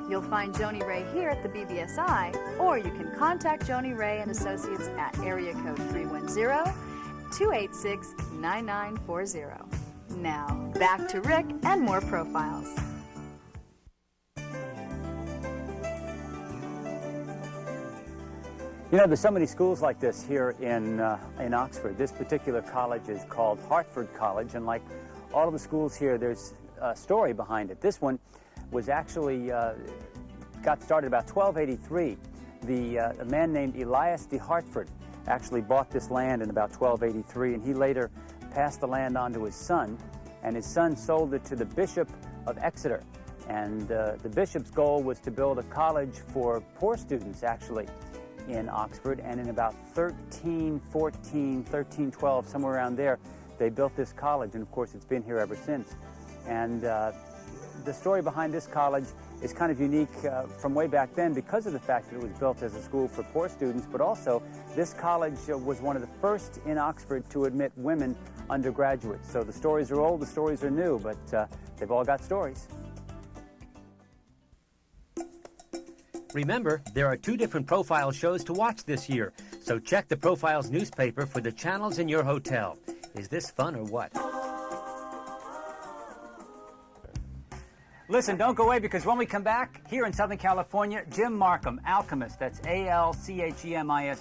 You'll find Joni Ray here at the BBSI, or you can contact Joni Ray & Associates at area code 310-286-9940. Now, back to Rick and more profiles. You know, there's so many schools like this here in Oxford. This particular college is called Hartford College, and like all of the schools here, there's a story behind it. This one was actually got started about 1283. A man named Elias de Hartford actually bought this land in about 1283, and he later passed the land on to his son, and his son sold it to the Bishop of Exeter. And the bishop's goal was to build a college for poor students, actually, in Oxford, and in about 1314, 1312, somewhere around there, they built this college, and of course it's been here ever since. And the story behind this college is kind of unique from way back then because of the fact that it was built as a school for poor students, but also this college was one of the first in Oxford to admit women undergraduates. So the stories are old, the stories are new, but they've all got stories. Remember, there are 2 different profile shows to watch this year, so check the Profiles newspaper for the channels in your hotel. Is this fun or what? Listen, don't go away, because when we come back, here in Southern California, Jim Markham, alchemist, that's Alchemist.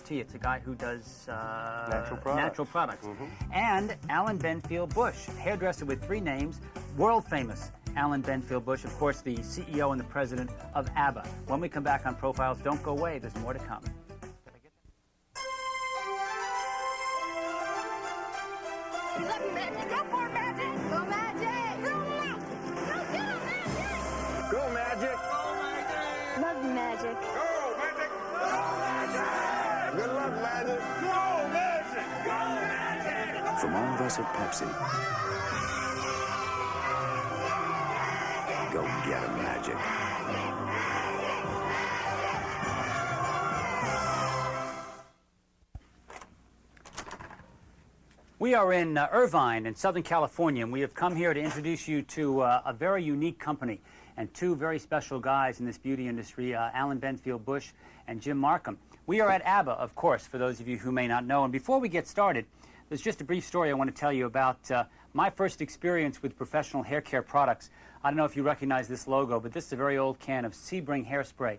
It's a guy who does natural products. And Alan Benfield Bush, hairdresser with 3 names, world famous Alan Benfield Bush, of course, the CEO and the president of ABBA. When we come back on Profiles, don't go away, there's more to come. You love magic? Go for magic! Go magic! Go magic! Go magic! Go magic! Love magic. Go magic! Go magic! Good luck, magic! Go magic! Go magic! From all of us at Pepsi, go get 'em magic. We are in Irvine in Southern California, and we have come here to introduce you to a very unique company and 2 very special guys in this beauty industry, Alan Benfield Bush and Jim Markham. We are at ABBA, of course, for those of you who may not know. And before we get started, there's just a brief story I want to tell you about my first experience with professional hair care products. I don't know if you recognize this logo, but this is a very old can of Sebring hairspray.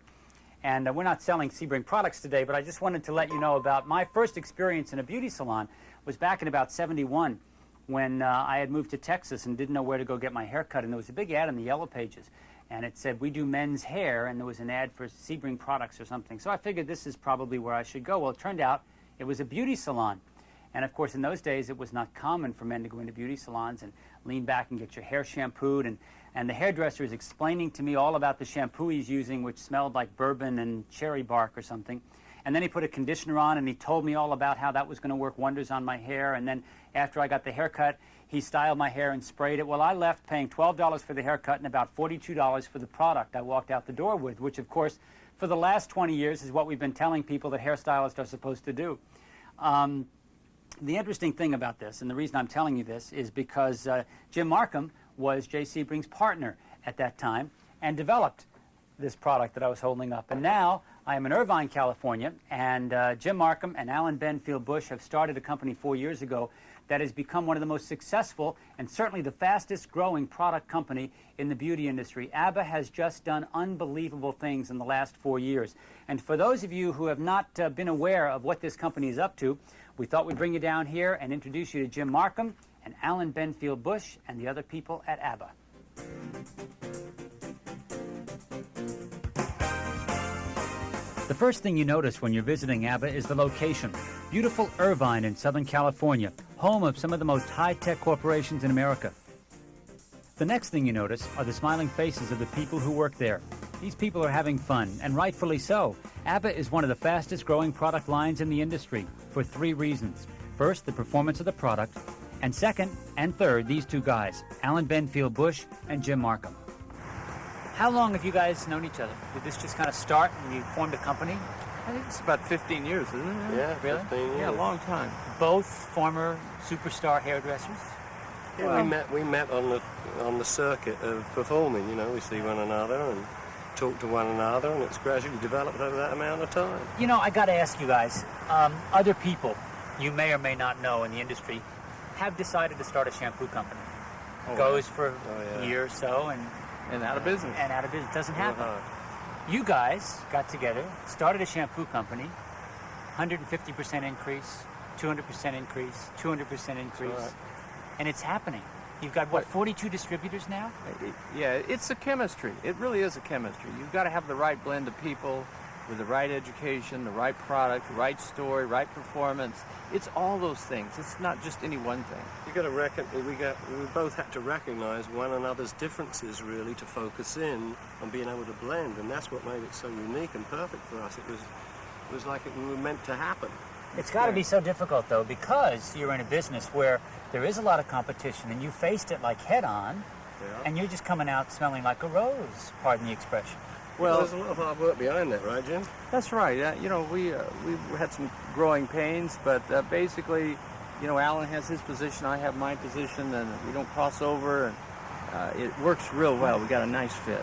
And we're not selling Sebring products today, but I just wanted to let you know about my first experience in a beauty salon was back in about 71 when I had moved to Texas and didn't know where to go get my hair cut. And there was a big ad in the Yellow Pages, and it said, "We do men's hair," and there was an ad for Sebring products or something. So I figured this is probably where I should go. Well, it turned out it was a beauty salon. And of course, in those days, it was not common for men to go into beauty salons and lean back and get your hair shampooed. And the hairdresser is explaining to me all about the shampoo he's using, which smelled like bourbon and cherry bark or something. And then he put a conditioner on, and he told me all about how that was going to work wonders on my hair. And then after I got the haircut, he styled my hair and sprayed it. Well, I left paying $12 for the haircut and about $42 for the product I walked out the door with, which, of course, for the last 20 years is what we've been telling people that hairstylists are supposed to do. The interesting thing about this, and the reason I'm telling you this, is because Jim Markham was Jay Sebring's partner at that time and developed this product that I was holding up. And now I am in Irvine, California, and Jim Markham and Alan Benfield Bush have started a company 4 years ago that has become one of the most successful and certainly the fastest growing product company in the beauty industry. ABBA has just done unbelievable things in the last 4 years. And for those of you who have not been aware of what this company is up to, we thought we'd bring you down here and introduce you to Jim Markham and Alan Benfield Bush and the other people at ABBA. The first thing you notice when you're visiting ABBA is the location. Beautiful Irvine in Southern California, home of some of the most high-tech corporations in America. The next thing you notice are the smiling faces of the people who work there. These people are having fun, and rightfully so. ABBA is one of the fastest-growing product lines in the industry for 3 reasons. First, the performance of the product, and second and third, these 2 guys, Alan Benfield Bush and Jim Markham. How long have you guys known each other? Did this just kind of start and you formed a company? I think it's about 15 years, isn't it? Yeah, really? 15 years. Yeah, a long time. Both former superstar hairdressers? Yeah, well, we met on the circuit of performing. You know, we see one another and talk to one another, and it's gradually developed over that amount of time. You know, I got to ask you guys, other people you may or may not know in the industry have decided to start a shampoo company. Goes for a year or so and out of business. And out of business. Doesn't happen. You guys got together, started a shampoo company, 150% increase, 200% increase, 200% increase, and it's happening. You've got, what, 42 distributors now? Yeah, it's a chemistry. It really is a chemistry. You've got to have the right blend of people with the right education, the right product, the right story, right performance. It's all those things. It's not just any one thing. You got to we both had to recognize one another's differences really to focus in on being able to blend, and that's what made it so unique and perfect for us. It was like it was meant to happen. It's got to be so difficult though, because you're in a business where there is a lot of competition, and you faced it like head on, and you're just coming out smelling like a rose. Pardon the expression. Well, there's a lot of hard work behind that, right, Jim? That's right. You know, we've had some growing pains, but basically, you know, Alan has his position, I have my position, and we don't cross over, and it works real well. We got a nice fit.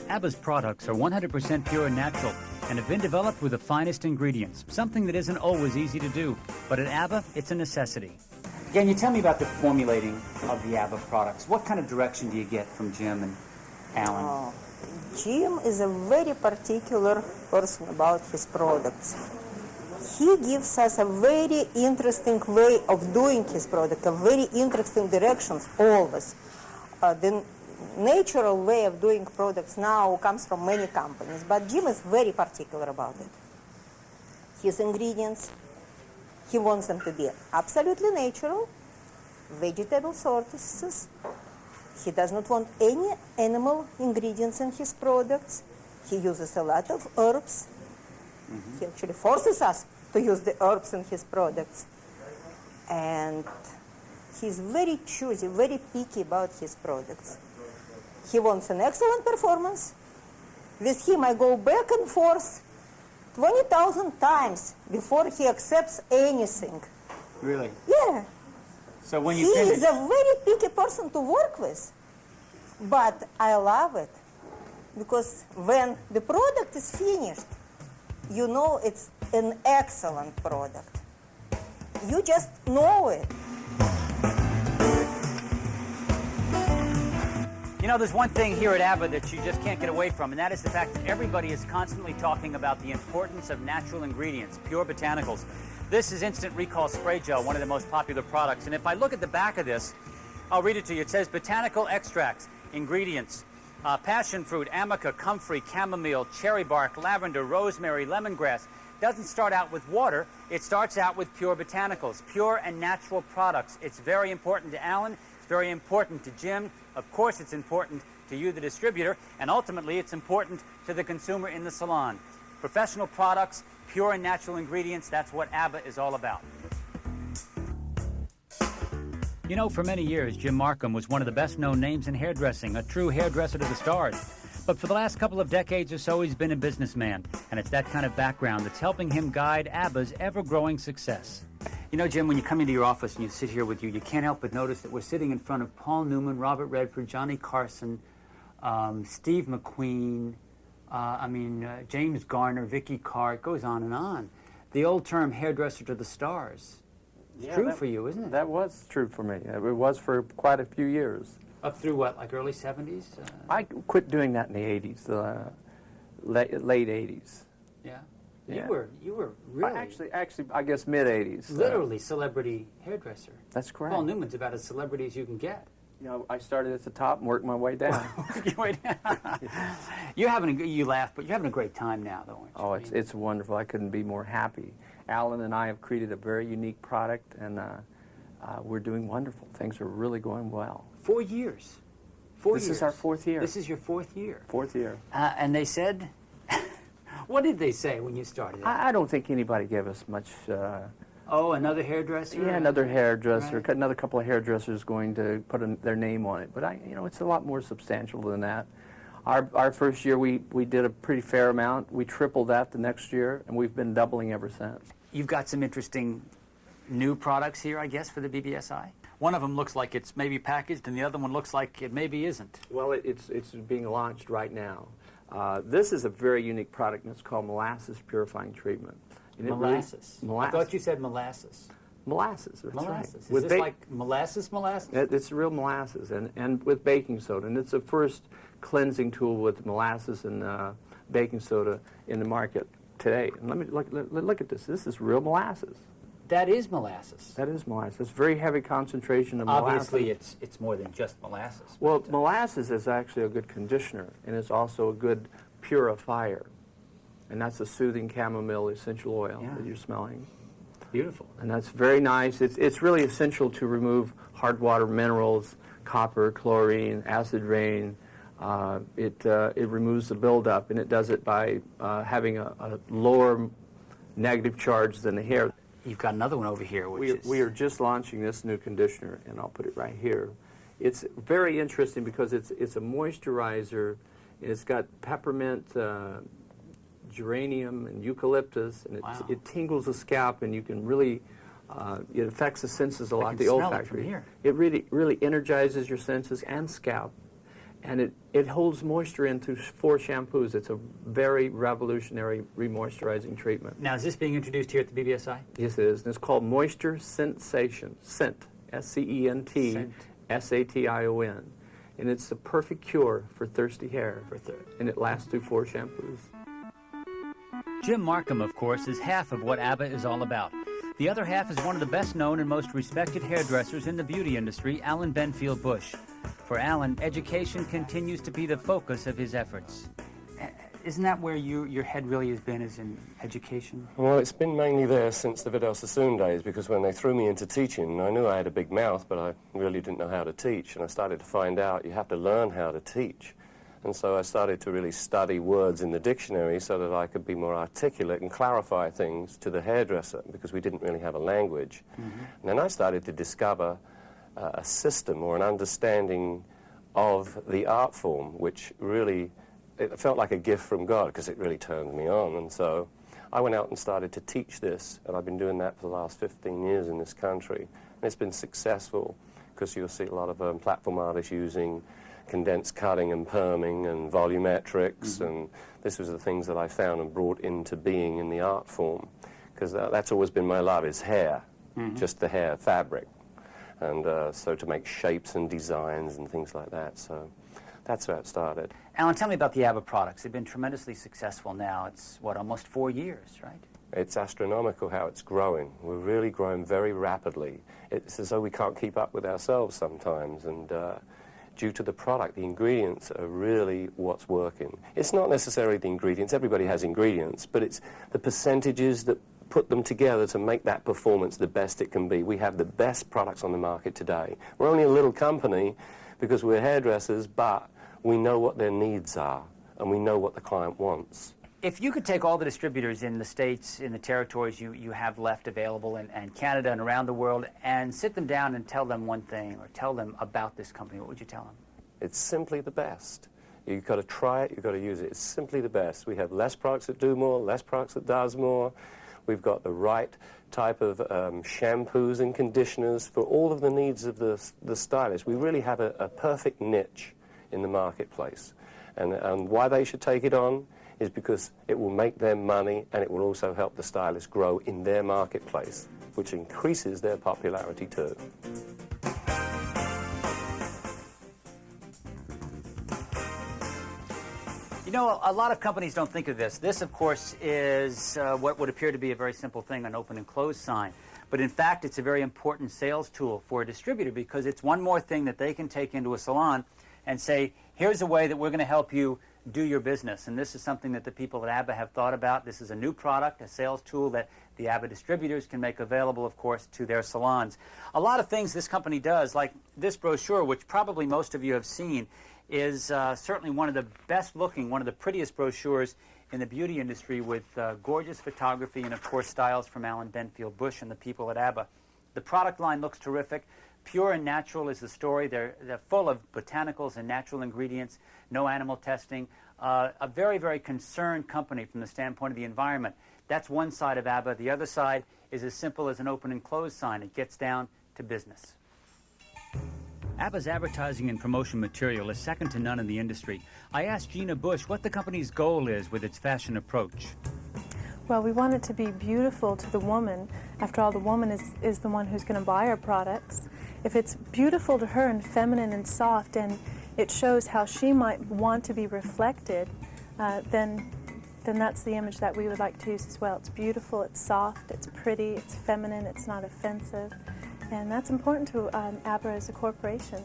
ABBA's products are 100% pure and natural and have been developed with the finest ingredients, something that isn't always easy to do, but at ABBA, it's a necessity. Can you tell me about the formulating of the ABBA products? What kind of direction do you get from Jim and Alan? Jim is a very particular person about his products. He gives us a very interesting way of doing his product, a very interesting directions always. The natural way of doing products now comes from many companies, but Jim is very particular about it. His ingredients, he wants them to be absolutely natural, vegetable sources. He does not want any animal ingredients in his products. He uses a lot of herbs. He actually forces us to use the herbs in his products. And he's very choosy, very picky about his products. He wants an excellent performance. With him, I go back and forth 20,000 times before he accepts anything. Really? Yeah. So when He you finish... is a very picky person to work with. But I love it. Because when the product is finished, you know it's an excellent product. You just know it. You know, there's one thing here at ABBA that you just can't get away from, and that is the fact that everybody is constantly talking about the importance of natural ingredients, pure botanicals. This is Instant Recall Spray Gel, one of the most popular products. And if I look at the back of this, I'll read it to you. It says botanical extracts, ingredients, passion fruit, amica, comfrey, chamomile, cherry bark, lavender, rosemary, lemongrass. Doesn't start out with water. It starts out with pure botanicals, pure and natural products. It's very important to Alan. It's very important to Jim. Of course, it's important to you, the distributor, and ultimately it's important to the consumer in the salon. Professional products, pure and natural ingredients, that's what ABBA is all about. You know, for many years, Jim Markham was one of the best-known names in hairdressing, a true hairdresser to the stars. But for the last couple of decades or so, he's been a businessman, and it's that kind of background that's helping him guide ABBA's ever-growing success. You know, Jim, when you come into your office and you sit here with you can't help but notice that we're sitting in front of Paul Newman, Robert Redford, Johnny Carson, Steve McQueen, James Garner, Vicky Carr, it goes on and on. The old term hairdresser to the stars. It's true for you, isn't it? That was true for me. It was for quite a few years. Up through what, like early 70s? I quit doing that in the 80s, late 80s. Yeah. Yeah. You were really... Actually, I guess mid-80s. Literally celebrity hairdresser. That's correct. Paul Newman's about as celebrity as you can get. You know, I started at the top and worked my way down. You laugh, but you're having a great time now, though, aren't you? Oh, it's wonderful. I couldn't be more happy. Alan and I have created a very unique product, and we're doing wonderful. Things are really going well. 4 years. This is our 4th year. This is your 4th year. 4th year. And they said, what did they say when you started? I don't think anybody gave us much. Oh, another hairdresser? Yeah, another hairdresser. Right. Another couple of hairdressers going to put their name on it. But it's a lot more substantial than that. Our first year, we did a pretty fair amount. We tripled that the next year, and we've been doubling ever since. You've got some interesting new products here, I guess, for the BBSI. One of them looks like it's maybe packaged, and the other one looks like it maybe isn't. Well, it's being launched right now. This is a very unique product, and it's called molasses purifying treatment. And Molasses. Molasses. I thought you said molasses. Molasses, that's molasses. right. Is this like molasses? It's real molasses, and with baking soda. And it's the first cleansing tool with molasses and baking soda in the market today. And let me look at this. This is real molasses. That is molasses. That is molasses. It's very heavy concentration of molasses. Obviously, it's more than just molasses. Well, molasses is actually a good conditioner, and it's also a good purifier. And that's a soothing chamomile essential oil that you're smelling. Beautiful. And that's very nice. It's really essential to remove hard water minerals, copper, chlorine, acid rain. It removes the buildup, and it does it by having a lower negative charge than the hair. You've got another one over here. We are just launching this new conditioner, and I'll put it right here. It's very interesting because it's a moisturizer. It's got peppermint, geranium, and eucalyptus, and it tingles the scalp, and you can really, it affects the senses a lot, the olfactory. It really energizes your senses and scalp, and it holds moisture in through 4 shampoos. It's a very revolutionary remoisturizing treatment. Now, is this being introduced here at the BBSI? Yes, it is, and it's called Moisture Sensation, Scent, S-C-E-N-T, S-A-T-I-O-N, and it's the perfect cure for thirsty hair, and it lasts through 4 shampoos. Jim Markham, of course, is half of what ABBA is all about. The other half is one of the best-known and most respected hairdressers in the beauty industry, Alan Benfield Bush. For Alan, education continues to be the focus of his efforts. Isn't that where your head really has been, is in education? Well, it's been mainly there since the Vidal Sassoon days, because when they threw me into teaching, I knew I had a big mouth, but I really didn't know how to teach, and I started to find out you have to learn how to teach. And so I started to really study words in the dictionary so that I could be more articulate and clarify things to the hairdresser, because we didn't really have a language. And then I started to discover a system or an understanding of the art form, which really, it felt like a gift from God, because it really turned me on. And so I went out and started to teach this, and I've been doing that for the last 15 years in this country. And it's been successful, because you'll see a lot of platform artists using condensed cutting and perming and volumetrics, and this was the things that I found and brought into being in the art form, because that's always been my love, is hair, just the hair, fabric, and so to make shapes and designs and things like that. So that's how it started. Alan, tell me about the ABBA products. They've been tremendously successful now. It's, what, almost 4 years, right? It's astronomical how it's growing. We're really growing very rapidly. It's as though we can't keep up with ourselves sometimes, and due to the product, the ingredients are really what's working. It's not necessarily the ingredients. Everybody has ingredients, but it's the percentages that put them together to make that performance the best it can be. We have the best products on the market today. We're only a little company because we're hairdressers, but we know what their needs are, and we know what the client wants. If you could take all the distributors in the States, in the territories you have left available, and Canada and around the world, and sit them down and tell them one thing, or tell them about this company, what would you tell them? It's simply the best. You've got to try it, you've got to use it. It's simply the best. We have less products that do more, less products that does more. We've got the right type of shampoos and conditioners for all of the needs of the stylist. We really have a perfect niche in the marketplace. And why they should take it on is because it will make them money, and it will also help the stylists grow in their marketplace, which increases their popularity too. You know, a lot of companies don't think of this. This, of course, is what would appear to be a very simple thing, an open and close sign. But in fact, it's a very important sales tool for a distributor because it's one more thing that they can take into a salon and say, here's a way that we're going to help you do your business. And this is something that the people at ABBA have thought about. This is a new product, a sales tool that the ABBA distributors can make available, of course, to their salons. A lot of things this company does, like this brochure, which probably most of you have seen, is certainly one of the best looking, one of the prettiest brochures in the beauty industry with gorgeous photography and, of course, styles from Alan Benfield Bush and the people at ABBA. The product line looks terrific. Pure and natural is the story. They're full of botanicals and natural ingredients, no animal testing. A very, very concerned company from the standpoint of the environment. That's one side of ABBA. The other side is as simple as an open and close sign. It gets down to business. ABBA's advertising and promotion material is second to none in the industry. I asked Gina Bush what the company's goal is with its fashion approach. Well, we want it to be beautiful to the woman. After all, the woman is the one who's going to buy our products. If it's beautiful to her and feminine and soft, and it shows how she might want to be reflected, then that's the image that we would like to use as well. It's beautiful, it's soft, it's pretty, it's feminine, it's not offensive. And that's important to ABBA as a corporation.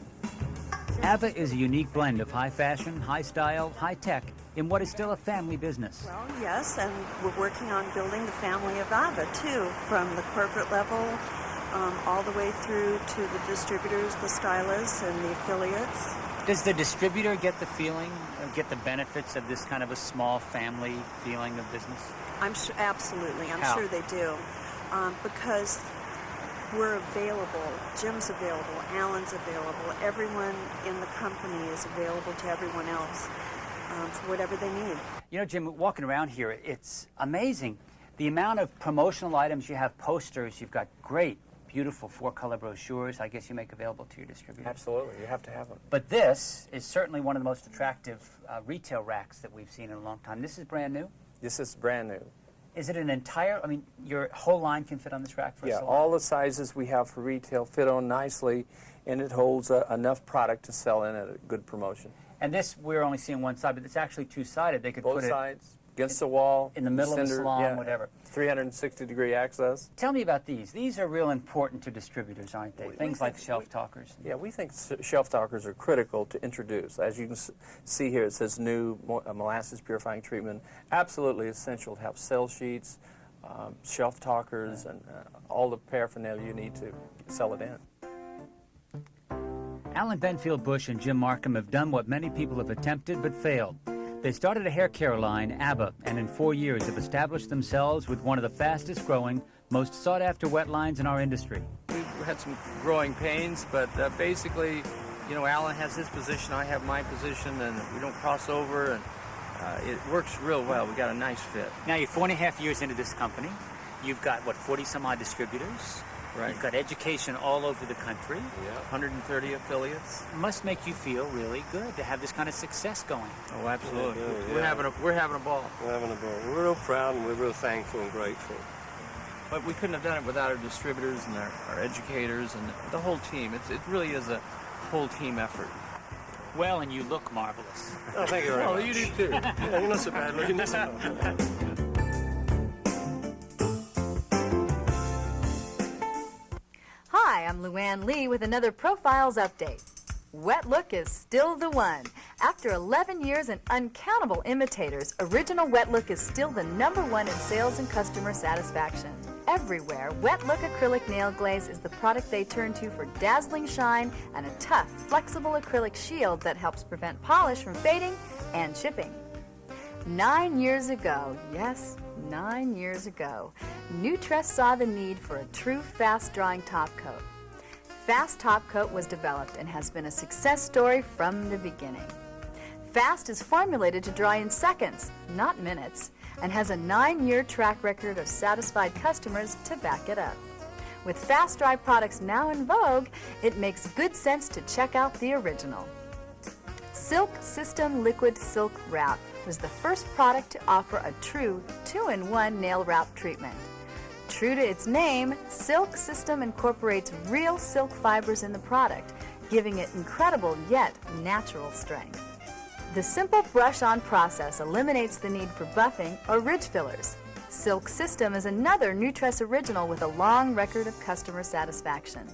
ABBA is a unique blend of high fashion, high style, high tech in what is still a family business. Well, yes, and we're working on building the family of ABBA, too, from the corporate level all the way through to the distributors, the stylists, and the affiliates. Does the distributor get the feeling, get the benefits of this kind of a small family feeling of business? I'm sure, absolutely. I'm How? sure they do. Because we're available. Jim's available. Alan's available. Everyone in the company is available to everyone else for whatever they need. You know, Jim, walking around here, it's amazing. The amount of promotional items you have, posters, you've got great, beautiful four-color brochures, I guess you make available to your distributors. Absolutely, you have to have them. But this is certainly one of the most attractive retail racks that we've seen in a long time. This is brand new? This is brand new. Is it an entire, I mean, your whole line can fit on this rack for a salon? All the sizes we have for retail fit on nicely, and it holds enough product to sell in at a good promotion. And this, we're only seeing one side, but it's actually two-sided. They could Both put it sides, against the wall, in the middle of the salon, whatever. 360-degree access. Tell me about these. These are real important to distributors, aren't they? Things like shelf talkers. Yeah, we think shelf talkers are critical to introduce. As you can see here, it says new molasses purifying treatment. Absolutely essential to have sell sheets, shelf talkers, and all the paraphernalia you need to sell it in. Alan Benfield Bush and Jim Markham have done what many people have attempted but failed. They started a hair care line, ABBA, and in 4 years have established themselves with one of the fastest growing, most sought-after wet lines in our industry. We've had some growing pains, but basically, you know, Alan has his position, I have my position, and we don't cross over, and it works real well. We got a nice fit. Now, you're 4.5 years into this company. You've got, what, 40-some-odd distributors? Right. You've got education all over the country. Yeah, 130 affiliates. Must make you feel really good to have this kind of success going. Oh, absolutely. Yeah. We're having a ball. We're having a ball. We're real proud and we're real thankful and grateful. But we couldn't have done it without our distributors and our educators and the whole team. It really is a whole team effort. Well, and you look marvelous. Oh, thank you very much. Oh, you do too. Yeah, you're not so bad looking. Hi, I'm Luann Lee with another Profiles update. Wet Look is still the one. After 11 years and uncountable imitators, Original Wet Look is still the #1 in sales and customer satisfaction. Everywhere, Wet Look acrylic nail glaze is the product they turn to for dazzling shine and a tough, flexible acrylic shield that helps prevent polish from fading and chipping. 9 years ago, yes, 9 years ago, Nutress saw the need for a true fast-drying top coat. Fast Top Coat was developed and has been a success story from the beginning. Fast is formulated to dry in seconds, not minutes, and has a 9-year track record of satisfied customers to back it up. With Fast Dry products now in vogue, it makes good sense to check out the original. Silk System Liquid Silk Wrap was the first product to offer a true 2-in-1 nail wrap treatment. True to its name, Silk System incorporates real silk fibers in the product, giving it incredible yet natural strength. The simple brush-on process eliminates the need for buffing or ridge fillers. Silk System is another Nutress original with a long record of customer satisfaction.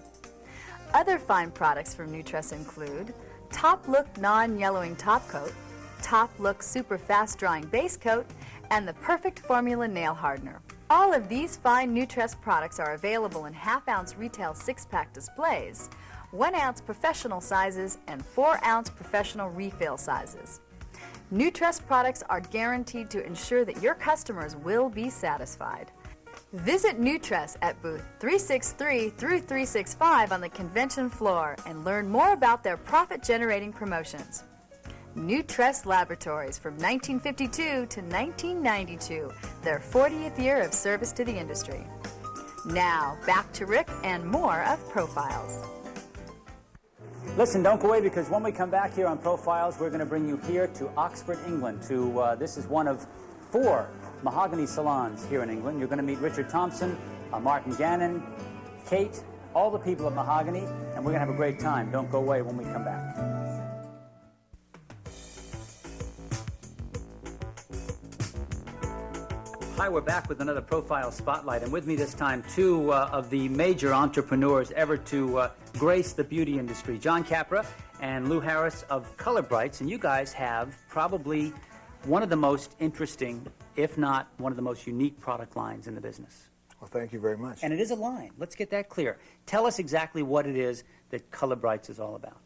Other fine products from Nutress include Top Look Non-Yellowing Top Coat, Top Look Super Fast Drying Base Coat, and the Perfect Formula Nail Hardener. All of these fine Nutress products are available in half-ounce retail 6-pack displays, 1-ounce professional sizes, and 4-ounce professional refill sizes. Nutress products are guaranteed to ensure that your customers will be satisfied. Visit Nutress at booth 363 through 365 on the convention floor and learn more about their profit-generating promotions. Nutress Laboratories from 1952 to 1992, their 40th year of service to the industry. Now, back to Rick and more of Profiles. Listen, don't go away, because when we come back here on Profiles, we're going to bring you here to Oxford, England. This is one of 4 mahogany salons here in England. You're going to meet Richard Thompson, Martin Gannon, Kate, all the people at Mahogany, and we're going to have a great time. Don't go away when we come back. Hi, we're back with another Profile Spotlight, and with me this time 2 of the major entrepreneurs ever to grace the beauty industry, John Capra and Lou Harris of Color Brights, and you guys have probably one of the most interesting, if not one of the most unique product lines in the business. Well, thank you very much. And it is a line. Let's get that clear. Tell us exactly what it is that Color Brights is all about.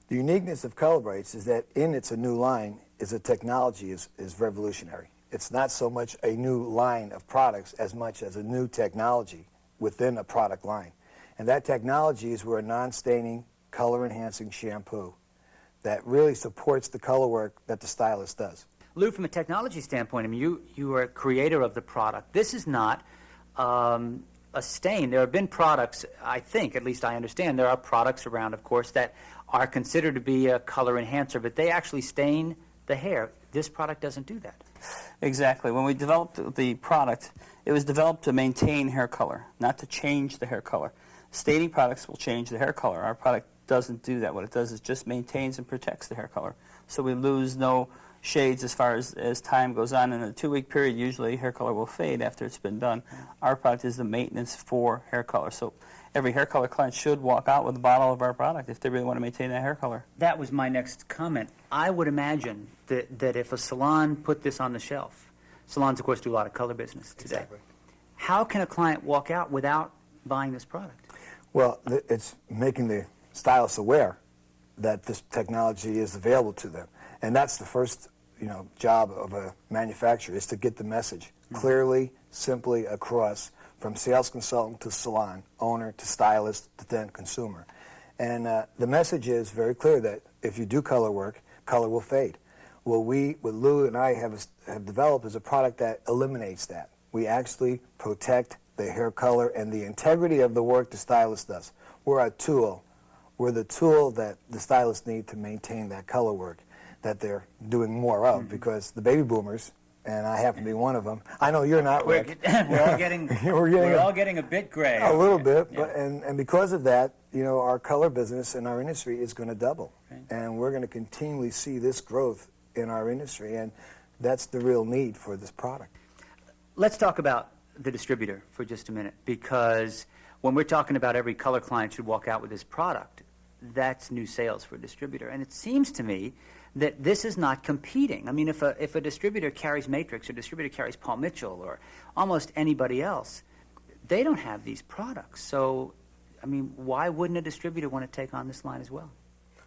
The uniqueness of Color Brights is that it's a new line, is the technology is revolutionary. It's not so much a new line of products as much as a new technology within a product line. And that technology is we're a non-staining, color-enhancing shampoo that really supports the color work that the stylist does. Lou, from a technology standpoint, I mean, you are a creator of the product. This is not a stain. There have been products, I think, at least I understand, there are products around, of course, that are considered to be a color enhancer, but they actually stain the hair. This product doesn't do that. Exactly. When we developed the product, it was developed to maintain hair color, not to change the hair color. Staining products will change the hair color. Our product doesn't do that. What it does is just maintains and protects the hair color. So we lose no shades as far as time goes on. In a 2-week period, usually hair color will fade after it's been done. Our product is the maintenance for hair color. So every hair color client should walk out with a bottle of our product if they really want to maintain that hair color. That was my next comment. I would imagine that if a salon put this on the shelf, salons, of course, do a lot of color business today. Exactly. How can a client walk out without buying this product? Well, it's making the stylists aware that this technology is available to them. And that's the first, job of a manufacturer, is to get the message clearly, simply across from sales consultant to salon owner to stylist to then consumer. And the message is very clear that if you do color work, color will fade. What Lou and I have developed is a product that eliminates that. We actually protect the hair color and the integrity of the work the stylist does. We're a tool. We're the tool that the stylists need to maintain that color work that they're doing more of, because the baby boomers, and I happen to be one of them. I know you're not, Rick. We're all getting a bit gray. A little bit, but and because of that, our color business in our industry is going to double, and we're going to continually see this growth in our industry, and that's the real need for this product. Let's talk about the distributor for just a minute, because when we're talking about every color client should walk out with this product, that's new sales for a distributor, and it seems to me that this is not competing. I mean, if a distributor carries Matrix, or a distributor carries Paul Mitchell, or almost anybody else, they don't have these products. So, I mean, why wouldn't a distributor want to take on this line as well?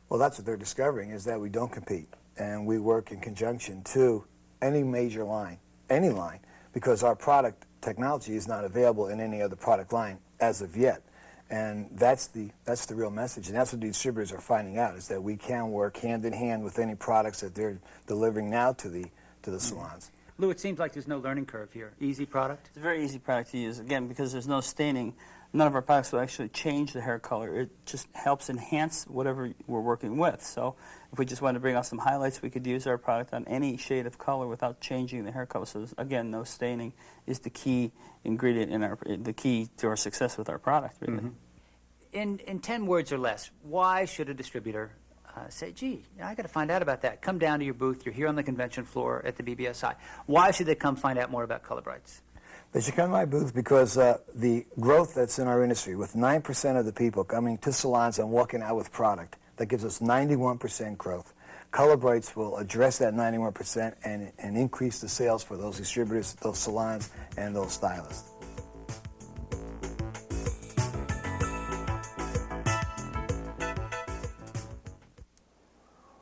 Well, that's what they're discovering, is that we don't compete, and we work in conjunction to any major line, any line, because our product technology is not available in any other product line as of yet. And that's the real message, and that's what the distributors are finding out, is that we can work hand in hand with any products that they're delivering now to the salons. Lou, it seems like there's no learning curve here. Easy product? It's a very easy product to use, again, because there's no staining. none of our products will actually change the hair color. It just helps enhance whatever we're working with. So if we just want to bring out some highlights, we could use our product on any shade of color without changing the hair color. So again, no staining is the key ingredient in the key to our success with our product, really. In 10 words or less, why should a distributor say, gee, I got to find out about that? Come down to your booth. You're here on the convention floor at the BBSI. Why should they come find out more about Color Brights? They should come to my booth because the growth that's in our industry, with 9% of the people coming to salons and walking out with product, that gives us 91% growth. Color Brights will address that 91% and increase the sales for those distributors, those salons, and those stylists.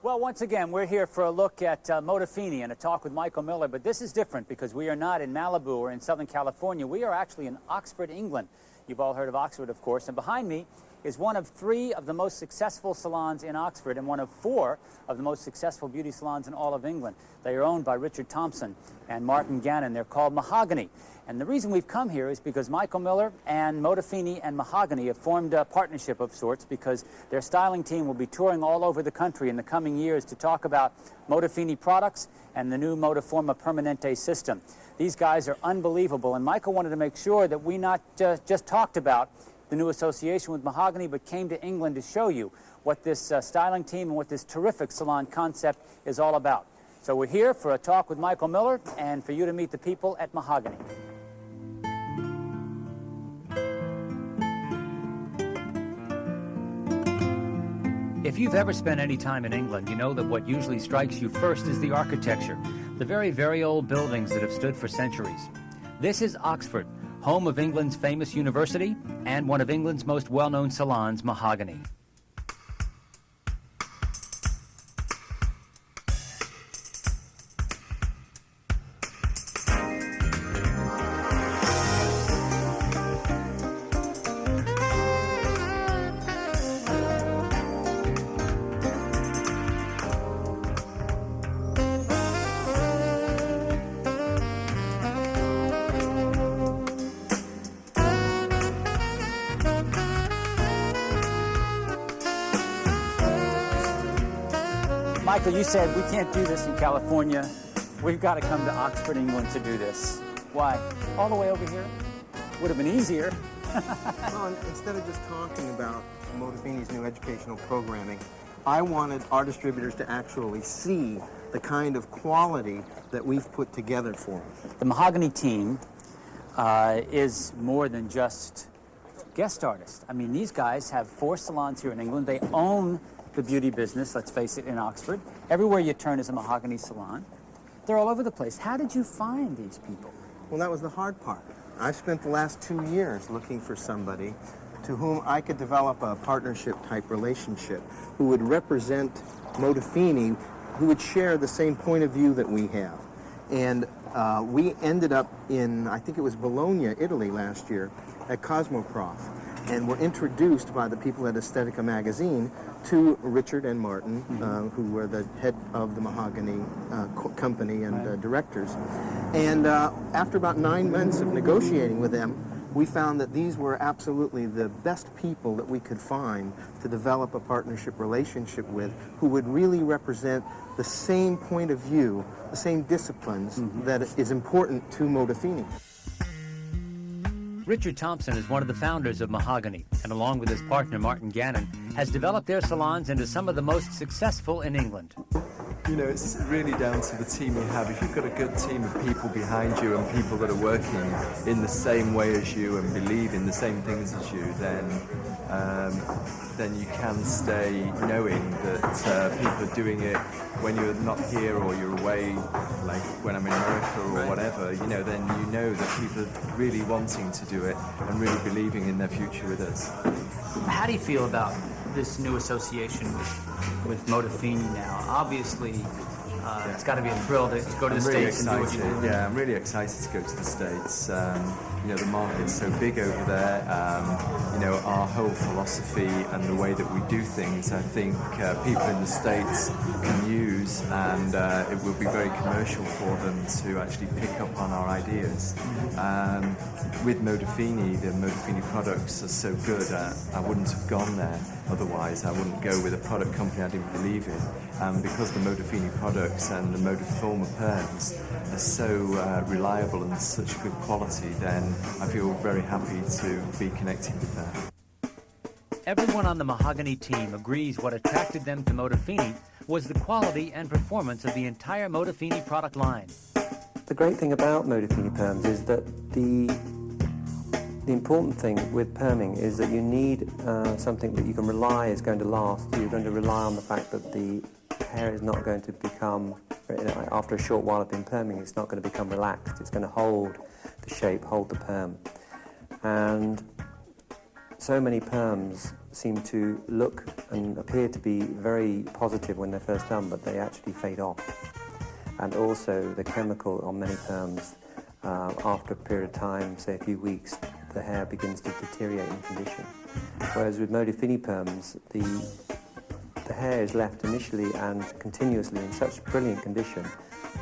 Well, once again, we're here for a look at Modafini and a talk with Michael Miller, but this is different because we are not in Malibu or in Southern California. We are actually in Oxford, England. You've all heard of Oxford, of course, and behind me is one of 3 of the most successful salons in Oxford and one of 4 of the most successful beauty salons in all of England. They are owned by Richard Thompson and Martin Gannon. They're called Mahogany. And the reason we've come here is because Michael Miller and Modafini and Mahogany have formed a partnership of sorts because their styling team will be touring all over the country in the coming years to talk about Modafini products and the new Modaforma Permanente system. These guys are unbelievable, and Michael wanted to make sure that we not just talked about the new association with Mahogany, but came to England to show you what this styling team and what this terrific salon concept is all about. So we're here for a talk with Michael Miller and for you to meet the people at Mahogany. If you've ever spent any time in England, you know that what usually strikes you first is the architecture, the very, very old buildings that have stood for centuries. This is Oxford, home of England's famous university and one of England's most well-known salons, Mahogany. Michael, you said we can't do this in California. We've got to come to Oxford, England to do this. Why? All the way over here? Would have been easier. Well, instead of just talking about Modafini's new educational programming, I wanted our distributors to actually see the kind of quality that we've put together for them. The Mahogany team is more than just guest artists. I mean, these guys have 4 salons here in England. They own the beauty business, let's face it, in Oxford. Everywhere you turn is a Mahogany salon. They're all over the place. How did you find these people? Well, that was the hard part. I spent the last 2 years looking for somebody to whom I could develop a partnership-type relationship, who would represent Modafini, who would share the same point of view that we have. And we ended up in, I think it was Bologna, Italy last year, at Cosmoprof, and were introduced by the people at Estetica magazine to Richard and Martin, who were the head of the Mahogany company and directors. And after about 9 months of negotiating with them, we found that these were absolutely the best people that we could find to develop a partnership relationship with, who would really represent the same point of view, the same disciplines that is important to Modafini. Richard Thompson is one of the founders of Mahogany, and along with his partner Martin Gannon, has developed their salons into some of the most successful in England. You know, it's really down to the team you have. If you've got a good team of people behind you and people that are working in the same way as you and believe in the same things as you, then you can stay knowing that people are doing it when you're not here or you're away, like when I'm in America or whatever, you know, then you know that people are really wanting to do it and really believing in their future with us. How do you feel about this new association with Modafini now? Obviously, It's got to be a thrill to go to the States and do what you do. Yeah, I'm really excited to go to the States. You know, the market's so big over there. You know, our whole philosophy and the way that we do things, I think people in the States can use, and it will be very commercial for them to actually pick up on our ideas. With Modafini, the Modafini products are so good, I wouldn't have gone there otherwise. I wouldn't go with a product company I didn't believe in. Because the Modafini products and the Modaforma perms are so reliable and such good quality, then I feel very happy to be connected with that. Everyone on the Mahogany team agrees what attracted them to Modafini was the quality and performance of the entire Modafini product line. The great thing about Modafini perms is that the important thing with perming is that you need something that you can rely is going to last. You're going to rely on the fact that the hair is not going to become, after a short while of being perming, it's not going to become relaxed. It's going to hold the shape, hold the perm. And so many perms seem to look and appear to be very positive when they're first done, but they actually fade off. And also the chemical on many perms, after a period of time, say a few weeks, the hair begins to deteriorate in condition. Whereas with Modafini perms, the hair is left initially and continuously in such brilliant condition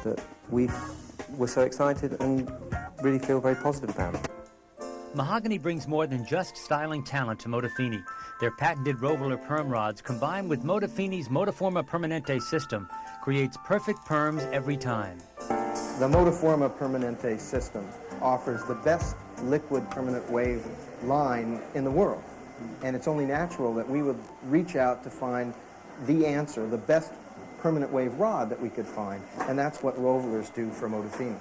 that we were so excited and really feel very positive about it. Mahogany brings more than just styling talent to Modafini. Their patented Roveler perm rods combined with Modafini's Modaforma Permanente system creates perfect perms every time. The Modaforma Permanente system offers the best liquid permanent wave line in the world. And it's only natural that we would reach out to find the answer, the best permanent wave rod that we could find, and that's what Rovelers do for Modafini.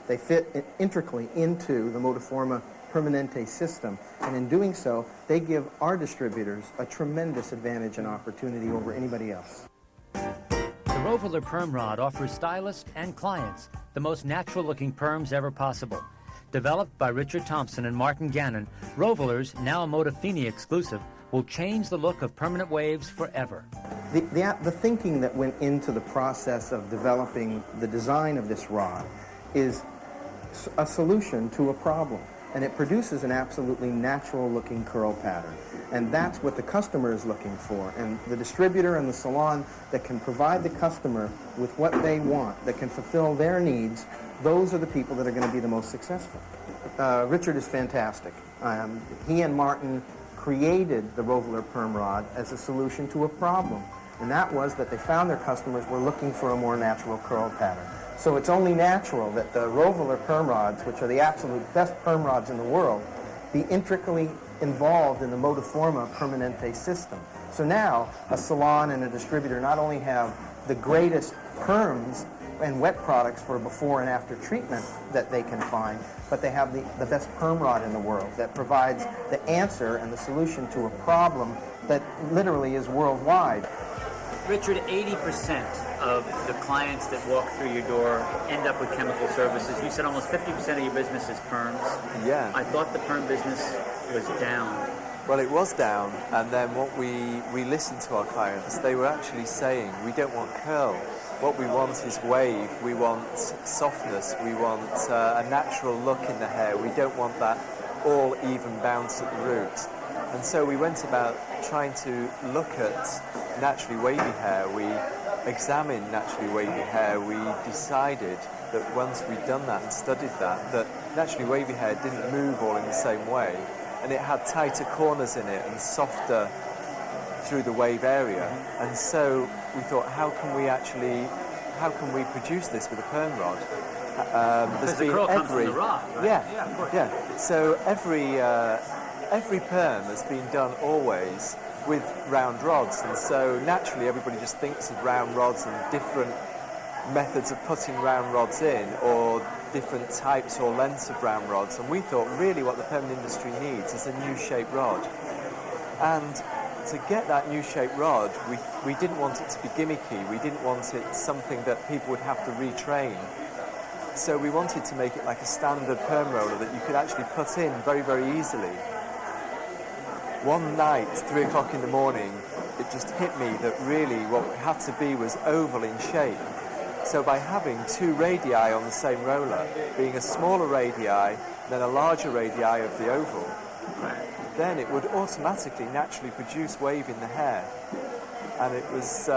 They fit intricately into the Modaforma Permanente system, and in doing so, they give our distributors a tremendous advantage and opportunity over anybody else. The Roveler perm rod offers stylists and clients the most natural-looking perms ever possible. Developed by Richard Thompson and Martin Gannon, Rovelers, now a Modafini exclusive, will change the look of permanent waves forever. The thinking that went into the process of developing the design of this rod is a solution to a problem, and it produces an absolutely natural-looking curl pattern. And that's what the customer is looking for, and the distributor and the salon that can provide the customer with what they want, that can fulfill their needs, those are the people that are going to be the most successful. Richard is fantastic. He and Martin created the Roveler perm rod as a solution to a problem, and that was that they found their customers were looking for a more natural curl pattern. So it's only natural that the Roveler perm rods, which are the absolute best perm rods in the world, be intricately involved in the Modaforma Permanente system. So now a salon and a distributor not only have the greatest perms and wet products for before and after treatment that they can find, but they have the best perm rod in the world that provides the answer and the solution to a problem that literally is worldwide. Richard, 80% of the clients that walk through your door end up with chemical services. You said almost 50% of your business is perms. Yeah. I thought the perm business was down. Well, it was down, and then what we listened to our clients. They were actually saying, we don't want curl. What we want is wave, we want softness, we want a natural look in the hair. We don't want that all even bounce at the root. And so we went about trying to look at naturally wavy hair. We examined naturally wavy hair. We decided that once we'd done that and studied that naturally wavy hair didn't move all in the same way, and it had tighter corners in it and softer through the wave area. And so we thought, how can we produce this with a perm rod? Because the curl comes from the rod, right? Yeah, of course. Yeah. So every perm has been done always with round rods, and so naturally everybody just thinks of round rods and different methods of putting round rods in, or different types or lengths of round rods. And we thought really what the perm industry needs is a new shape rod. And to get that new shape rod, we didn't want it to be gimmicky. We didn't want it something that people would have to retrain. So we wanted to make it like a standard perm roller that you could actually put in very, very easily. One night, 3 o'clock in the morning, it just hit me that really what it had to be was oval in shape. So by having two radii on the same roller, being a smaller radii, then a larger radii of the oval, then it would automatically, naturally produce wave in the hair. And it was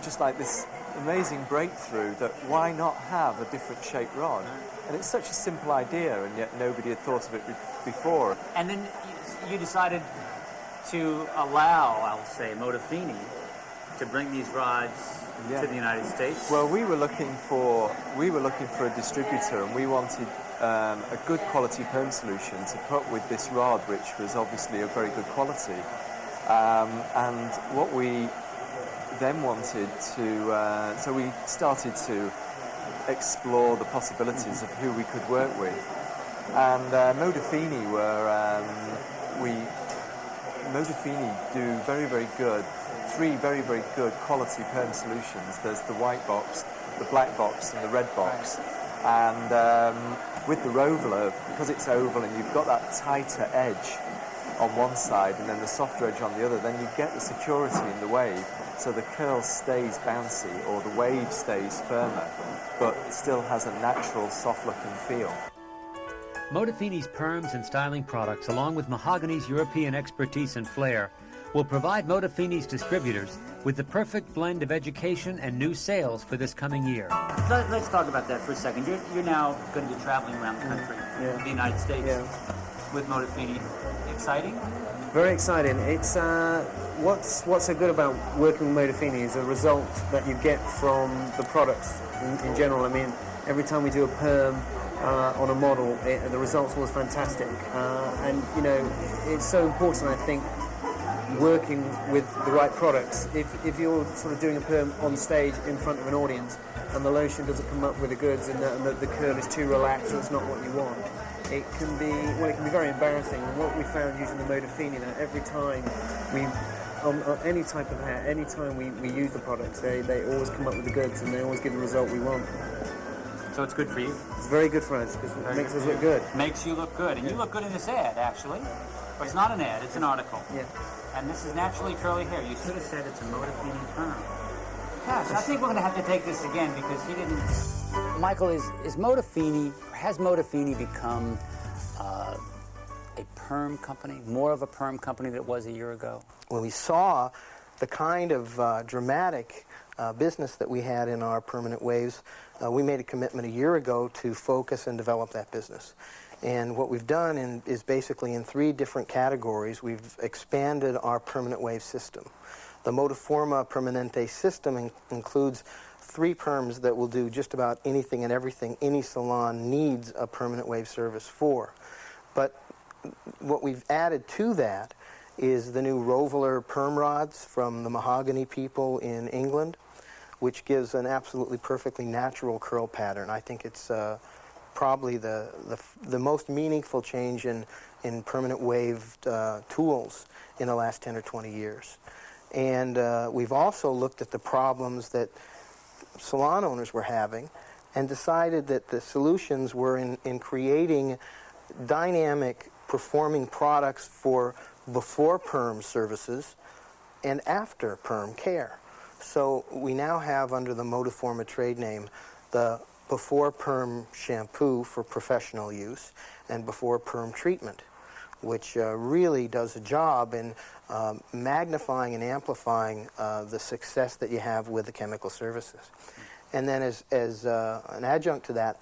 just like this amazing breakthrough that why not have a different shaped rod? And it's such a simple idea, and yet nobody had thought of it before. And then you decided to allow, I'll say, Modafini to bring these rods to the United States. Well, we were looking for a distributor, and we wanted a good quality perm solution to put with this rod, which was obviously of very good quality. And what we then wanted to, so we started to explore the possibilities of who we could work with. And Modafini Modafini do very, very good, three very, very good quality perm solutions. There's the white box, the black box, and the red box. And with the Roveler, because it's oval and you've got that tighter edge on one side and then the softer edge on the other, then you get the security in the wave, so the curl stays bouncy or the wave stays firmer, but still has a natural soft look and feel. Modafini's perms and styling products, along with Mahogany's European expertise and flair, will provide Modafini's distributors with the perfect blend of education and new sales for this coming year. Let's talk about that for a second. You're now going to be traveling around the country, the United States, with Modafini. Exciting? Very exciting. It's what's so good about working with Modafini is the result that you get from the products in general. I mean, every time we do a perm on a model, the results was fantastic. And you know, it's so important, I think, working with the right products. If you're sort of doing a perm on stage in front of an audience and the lotion doesn't come up with the goods and the curl is too relaxed or it's not what you want, it can be very embarrassing. And what we found using the Modafini, that every time on any type of hair, any time we use the products, they always come up with the goods and they always give the result we want. So it's good for you? It's very good for us because it makes us look good. Makes you look good. And you look good in this ad, actually. But it's not an ad, it's an article. Yeah. And this is naturally curly hair. You should have said it's a Modafini perm. Gosh, I think we're going to have to take this again because he didn't... Michael, has Modafini become a perm company, more of a perm company than it was a year ago? When we saw the kind of dramatic business that we had in our permanent waves, we made a commitment a year ago to focus and develop that business. And what we've done is basically in 3 different categories, we've expanded our permanent wave system. The Modaforma Permanente system includes 3 perms that will do just about anything and everything any salon needs a permanent wave service for. But what we've added to that is the new Roveler perm rods from the Mahogany people in England, which gives an absolutely perfectly natural curl pattern. I think it's probably the most meaningful change in permanent waved tools in the last 10 or 20 years. And we've also looked at the problems that salon owners were having and decided that the solutions were in creating dynamic performing products for before perm services and after perm care. So we now have under the Modaforma trade name the before perm shampoo for professional use and before perm treatment, which really does a job in magnifying and amplifying the success that you have with the chemical services. And then as an adjunct to that,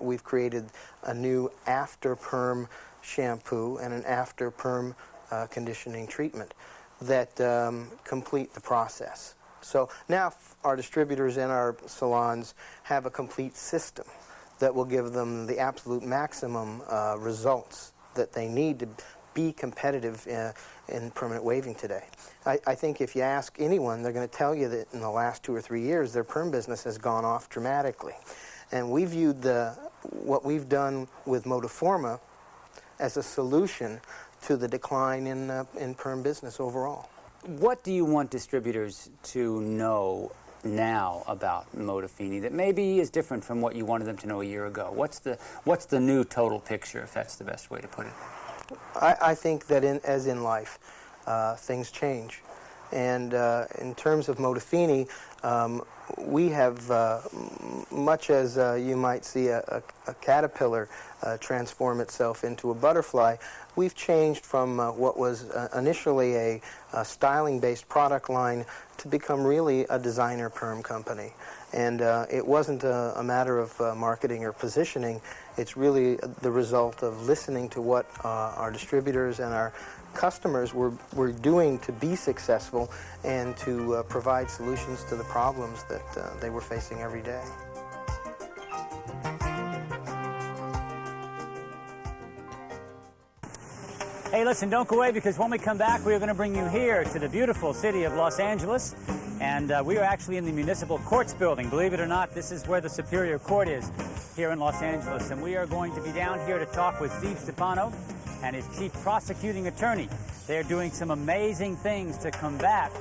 we've created a new after perm shampoo and an after perm conditioning treatment that complete the process. So now our distributors and our salons have a complete system that will give them the absolute maximum results that they need to be competitive in permanent waving today. I think if you ask anyone, they're going to tell you that in the last 2 or 3 years, their perm business has gone off dramatically. And we viewed what we've done with Modaforma as a solution to the decline in perm business overall. What do you want distributors to know now about Modafini that maybe is different from what you wanted them to know a year ago? What's the new total picture, if that's the best way to put it? I think that as in life, things change. And in terms of Modafini, We have, much as you might see a caterpillar transform itself into a butterfly, we've changed from what was initially a styling-based product line to become really a designer perm company. And it wasn't a matter of marketing or positioning. It's really the result of listening to what our distributors and our customers were doing to be successful and to provide solutions to the problems that they were facing every day. Hey, listen, don't go away, because when we come back, we are going to bring you here to the beautiful city of Los Angeles. And we are actually in the Municipal Courts building. Believe it or not, this is where the Superior Court is here in Los Angeles. And we are going to be down here to talk with Steve Stefano and his chief prosecuting attorney. They're doing some amazing things to combat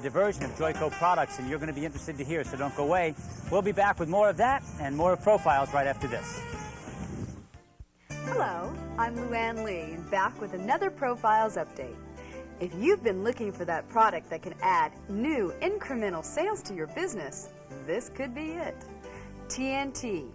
diversion of Joico products, and you're going to be interested to hear, so don't go away. We'll be back with more of that and more of Profiles right after this. Hello, I'm Luann Lee, back with another Profiles update. If you've been looking for that product that can add new incremental sales to your business, this could be it. TNT,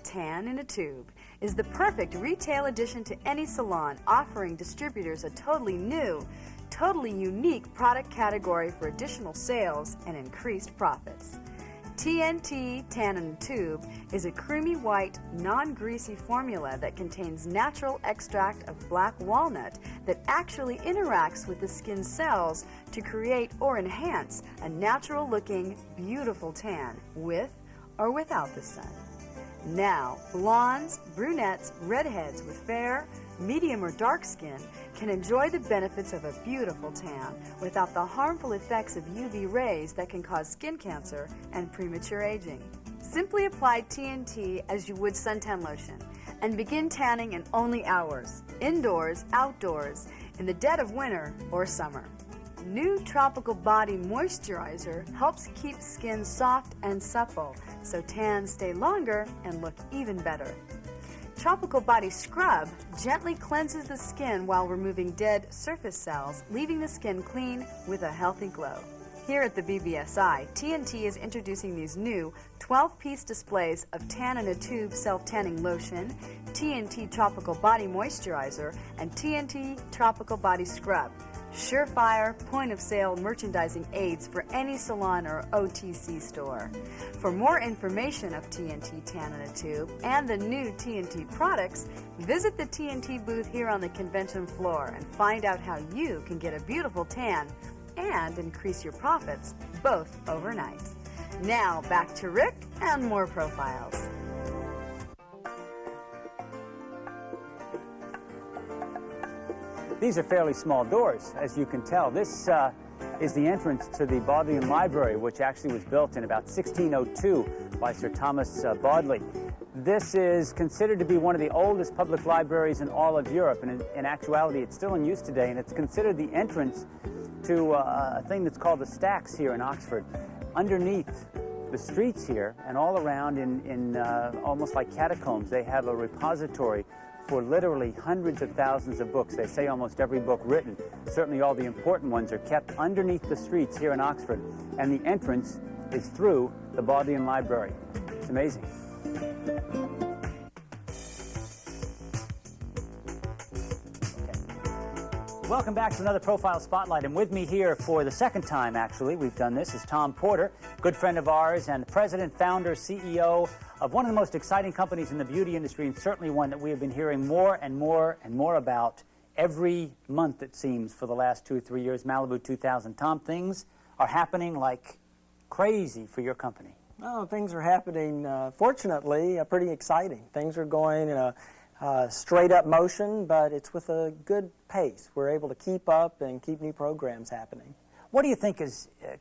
Tan in a Tube, is the perfect retail addition to any salon, offering distributors a totally new, totally unique product category for additional sales and increased profits. TNT Tan in a Tube is a creamy white, non-greasy formula that contains natural extract of black walnut that actually interacts with the skin cells to create or enhance a natural-looking, beautiful tan with or without the sun. Now, blondes, brunettes, redheads with fair, medium, or dark skin can enjoy the benefits of a beautiful tan without the harmful effects of UV rays that can cause skin cancer and premature aging. Simply apply TNT as you would suntan lotion and begin tanning in only hours, indoors, outdoors, in the dead of winter or summer. New Tropical Body Moisturizer helps keep skin soft and supple so tans stay longer and look even better. Tropical Body Scrub gently cleanses the skin while removing dead surface cells, leaving the skin clean with a healthy glow. Here at the BBSI, TNT is introducing these new 12-piece displays of Tan in a Tube Self-Tanning Lotion, TNT Tropical Body Moisturizer, and TNT Tropical Body Scrub. Surefire, point-of-sale merchandising aids for any salon or OTC store. For more information of TNT Tan in a Tube and the new TNT products, visit the TNT booth here on the convention floor and find out how you can get a beautiful tan and increase your profits, both overnight. Now, back to Rick and more Profiles. These are fairly small doors, as you can tell. This is the entrance to the Bodleian Library, which actually was built in about 1602 by Sir Thomas Bodley. This is considered to be one of the oldest public libraries in all of Europe, and in actuality it's still in use today, and it's considered the entrance to a thing that's called the Stacks here in Oxford. Underneath the streets here and all around in almost like catacombs, they have a repository for literally hundreds of thousands of books. They say almost every book written, certainly all the important ones, are kept underneath the streets here in Oxford, and the entrance is through the Bodleian Library. It's amazing. Welcome back to another Profile Spotlight, and with me here for the second time, actually, we've done this, is Tom Porter, good friend of ours and president, founder, CEO of one of the most exciting companies in the beauty industry, and certainly one that we have been hearing more and more and more about every month, it seems, for the last 2 or 3 years, Malibu 2000. Tom, things are happening like crazy for your company. Oh, things are happening, fortunately, pretty exciting. Things are going in a straight-up motion, but it's with a good pace. We're able to keep up and keep new programs happening. What do you think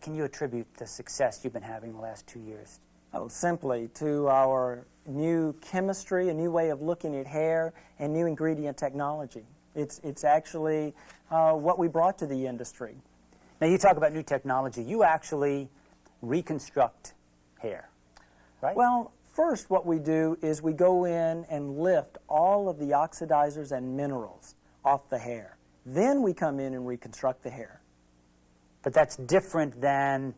can you attribute the success you've been having the last 2 years? Oh, simply to our new chemistry, a new way of looking at hair, and new ingredient technology. It's actually what we brought to the industry. Now, you talk about new technology. You actually reconstruct hair, right? Well, first what we do is we go in and lift all of the oxidizers and minerals off the hair. Then we come in and reconstruct the hair. But that's different than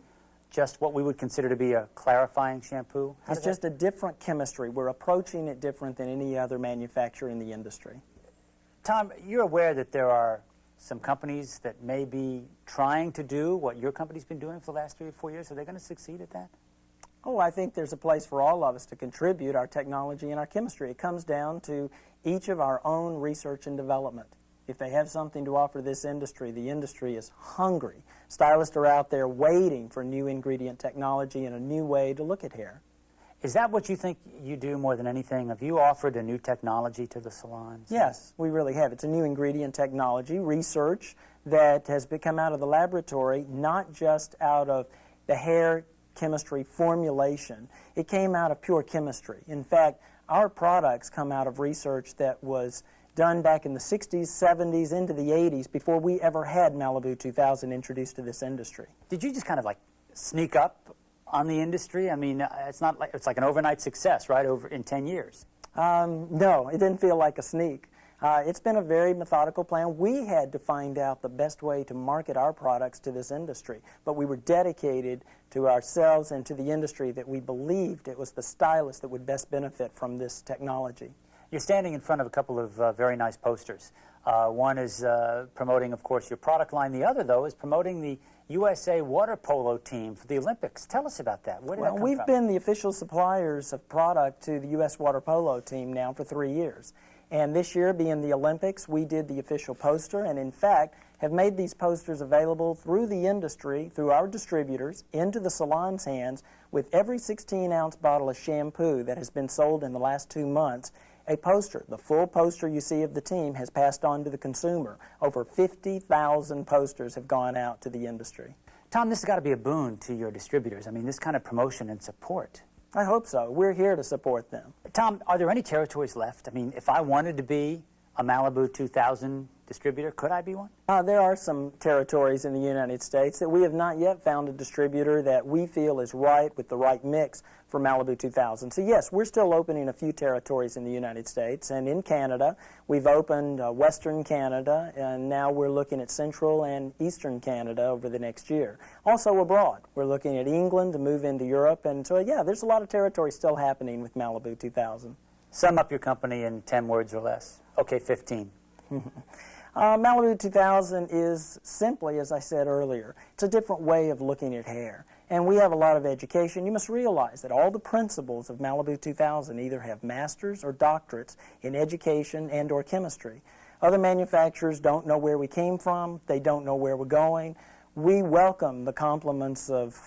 just what we would consider to be a clarifying shampoo? It's just a different chemistry. We're approaching it different than any other manufacturer in the industry. Tom, you're aware that there are some companies that may be trying to do what your company's been doing for the last 3 or 4 years. Are they going to succeed at that? Oh, I think there's a place for all of us to contribute our technology and our chemistry. It comes down to each of our own research and development. If they have something to offer this industry, the industry is hungry. Stylists are out there waiting for new ingredient technology and a new way to look at hair. Is that what you think you do more than anything? Have you offered a new technology to the salons? Yes, we really have. It's a new ingredient technology, research that has come out of the laboratory, not just out of the hair chemistry formulation. It came out of pure chemistry. In fact, our products come out of research that was done back in the 60s, 70s, into the 80s, before we ever had Malibu 2000 introduced to this industry. Did you just kind of like sneak up on the industry? I mean, it's like an overnight success, right, in 10 years. No, it didn't feel like a sneak. It's been a very methodical plan. We had to find out the best way to market our products to this industry, but we were dedicated to ourselves and to the industry that we believed it was the stylist that would best benefit from this technology. You're standing in front of a couple of very nice posters. One is promoting, of course, your product line. The other, though, is promoting the USA water polo team for the Olympics. Tell us about that. Where did that come from? We've been the official suppliers of product to the U.S. water polo team now for 3 years. And this year, being the Olympics, we did the official poster and, in fact, have made these posters available through the industry, through our distributors, into the salon's hands with every 16-ounce bottle of shampoo that has been sold in the last 2 months. A poster, the full poster you see of the team, has passed on to the consumer. Over 50,000 posters have gone out to the industry. Tom, this has got to be a boon to your distributors. I mean, this kind of promotion and support. I hope so. We're here to support them. Tom, are there any territories left? I mean, if I wanted to be a Malibu 2000 distributor, could I be one? There are some territories in the United States that we have not yet found a distributor that we feel is right with the right mix for Malibu 2000. So yes, we're still opening a few territories in the United States, and in Canada we've opened Western Canada, and now we're looking at Central and Eastern Canada over the next year. Also abroad, we're looking at England to move into Europe, and so yeah, there's a lot of territory still happening with Malibu 2000. Sum up your company in 10 words or less. Okay, 15. Malibu 2000 is simply, as I said earlier, it's a different way of looking at hair. And we have a lot of education. You must realize that all the principals of Malibu 2000 either have masters or doctorates in education and or chemistry. Other manufacturers don't know where we came from. They don't know where we're going. We welcome the compliments of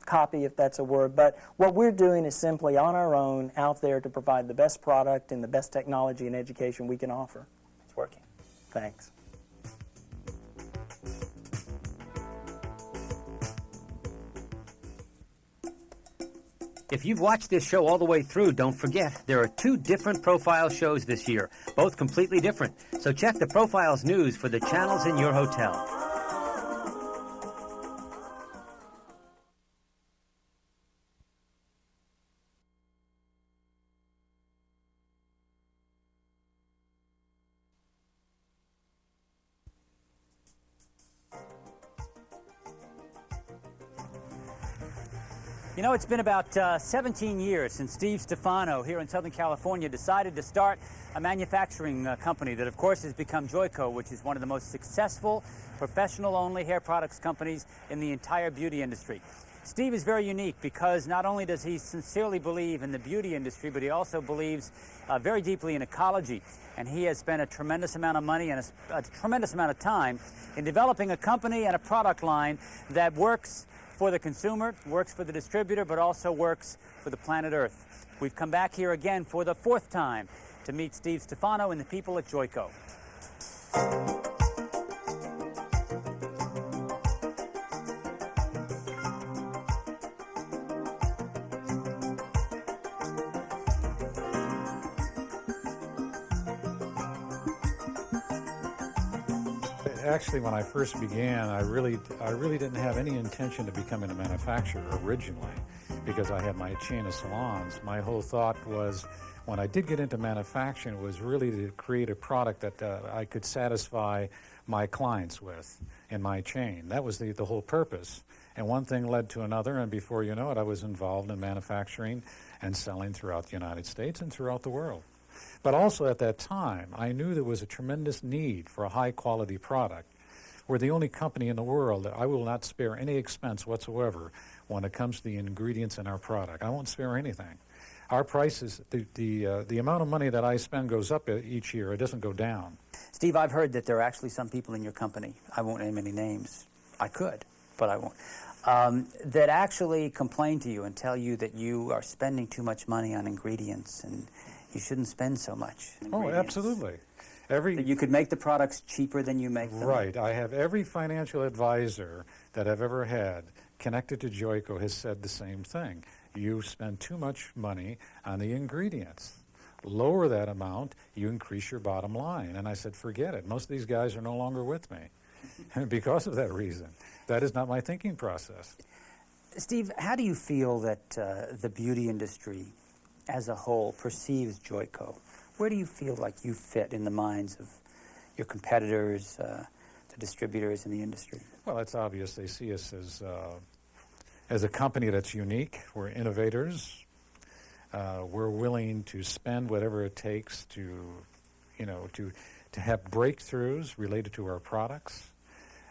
copy, if that's a word, but what we're doing is simply on our own out there to provide the best product and the best technology and education we can offer. It's working. Thanks. If you've watched this show all the way through, don't forget, there are 2 different Profile shows this year, both completely different. So check the Profiles news for the channels in your hotel. You know, it's been about 17 years since Steve Stefano here in Southern California decided to start a manufacturing company that, of course, has become Joico, which is one of the most successful professional-only hair products companies in the entire beauty industry. Steve is very unique because not only does he sincerely believe in the beauty industry, but he also believes very deeply in ecology. And he has spent a tremendous amount of money and a tremendous amount of time in developing a company and a product line that works for the consumer, works for the distributor, but also works for the planet Earth. We've come back here again for the 4th time to meet Steve Stefano and the people at Joico. Actually, when I first began, I really didn't have any intention to becoming a manufacturer originally, because I had my chain of salons. My whole thought was, when I did get into manufacturing, was really to create a product that I could satisfy my clients with in my chain. That was the whole purpose. And one thing led to another, and before you know it, I was involved in manufacturing and selling throughout the United States and throughout the world. But also at that time, I knew there was a tremendous need for a high-quality product. We're the only company in the world that I will not spare any expense whatsoever when it comes to the ingredients in our product. I won't spare anything. Our prices, the amount of money that I spend goes up each year. It doesn't go down. Steve, I've heard that there are actually some people in your company, I won't name any names, I could, but I won't, that actually complain to you and tell you that you are spending too much money on ingredients and you shouldn't spend so much. Oh, absolutely. That you could make the products cheaper than you make them. Right. I have every financial advisor that I've ever had connected to Joico has said the same thing. You spend too much money on the ingredients. Lower that amount, you increase your bottom line. And I said, forget it. Most of these guys are no longer with me because of that reason. That is not my thinking process. Steve, how do you feel that the beauty industry as a whole perceives Joico? Where do you feel like you fit in the minds of your competitors, the distributors in the industry? Well, it's obvious. They see us as a company that's unique. We're innovators. We're willing to spend whatever it takes to have breakthroughs related to our products.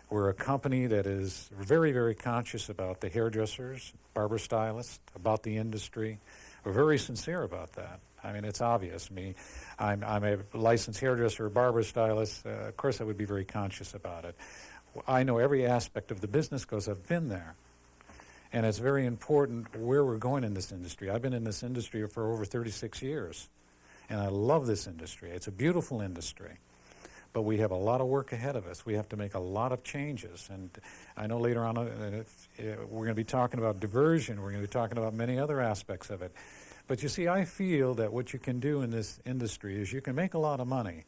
We're a company that is very, very conscious about the hairdressers, barber stylists, about the industry. We're very sincere about that. I mean, it's obvious. I'm a licensed hairdresser, barber stylist. Of course, I would be very conscious about it. I know every aspect of the business because I've been there. And it's very important where we're going in this industry. I've been in this industry for over 36 years, and I love this industry. It's a beautiful industry. But we have a lot of work ahead of us. We have to make a lot of changes. And I know later on we're going to be talking about diversion. We're going to be talking about many other aspects of it. But you see, I feel that what you can do in this industry is you can make a lot of money,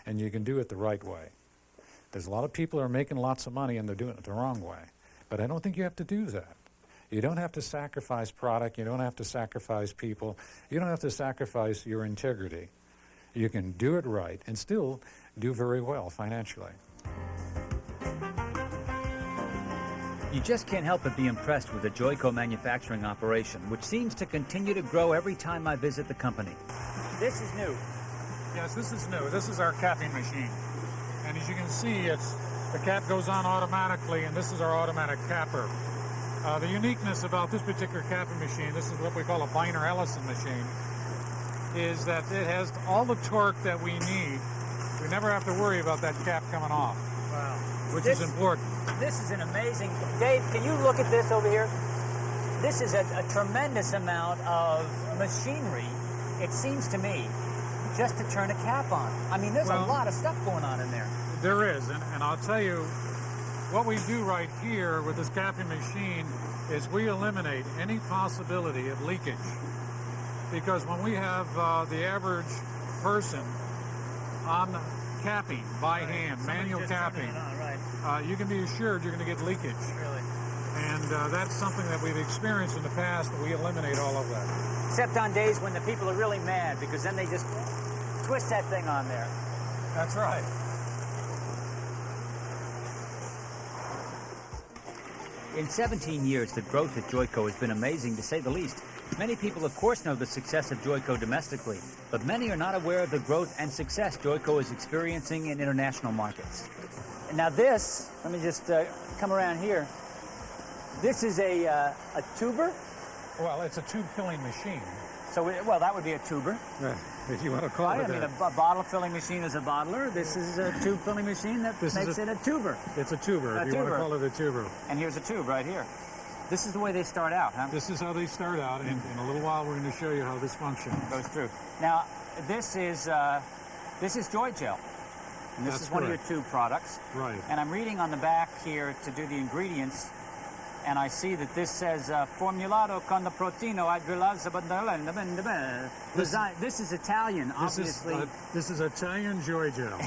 and you can do it the right way. There's a lot of people who are making lots of money, and they're doing it the wrong way. But I don't think you have to do that. You don't have to sacrifice product. You don't have to sacrifice people. You don't have to sacrifice your integrity. You can do it right and still do very well financially. You just can't help but be impressed with the Joico manufacturing operation, which seems to continue to grow every time I visit the company. This is new. Yes, this is new. This is our capping machine. And as you can see, the cap goes on automatically, and this is our automatic capper. The uniqueness about this particular capping machine, this is what we call a Biner-Ellison machine, is that it has all the torque that we need. We never have to worry about that cap coming off. Wow. Which is important. This is an amazing... Dave, can you look at this over here? This is a tremendous amount of machinery, it seems to me, just to turn a cap on. I mean, there's a lot of stuff going on in there. There is, and I'll tell you, what we do right here with this capping machine is we eliminate any possibility of leakage. Because when we have the average person on capping by hand, manual capping, you can be assured you're going to get leakage. Really? And that's something that we've experienced in the past, and we eliminate all of that. Except on days when the people are really mad, because then they just twist that thing on there. That's right. In 17 years, the growth at Joico has been amazing, to say the least. Many people, of course, know the success of Joico domestically, but many are not aware of the growth and success Joico is experiencing in international markets. Now this, let me just come around here. This is a tuber? Well, it's a tube filling machine. So, well, that would be a tuber. If you want to call it that. I mean, a bottle filling machine is a bottler. This is a tube filling machine that makes it a tuber. It's a tuber, if you want to call it a tuber. And here's a tube right here. This is the way they start out, huh? This is how they start out, and in a little while we're going to show you how this functions. Goes through. Now, this is Joy Gel. And this is one of your tube products. Right. And I'm reading on the back here to do the ingredients, and I see that this says formulato con the proteino hydrolase. This is Italian, obviously. This is Italian Joy Gel.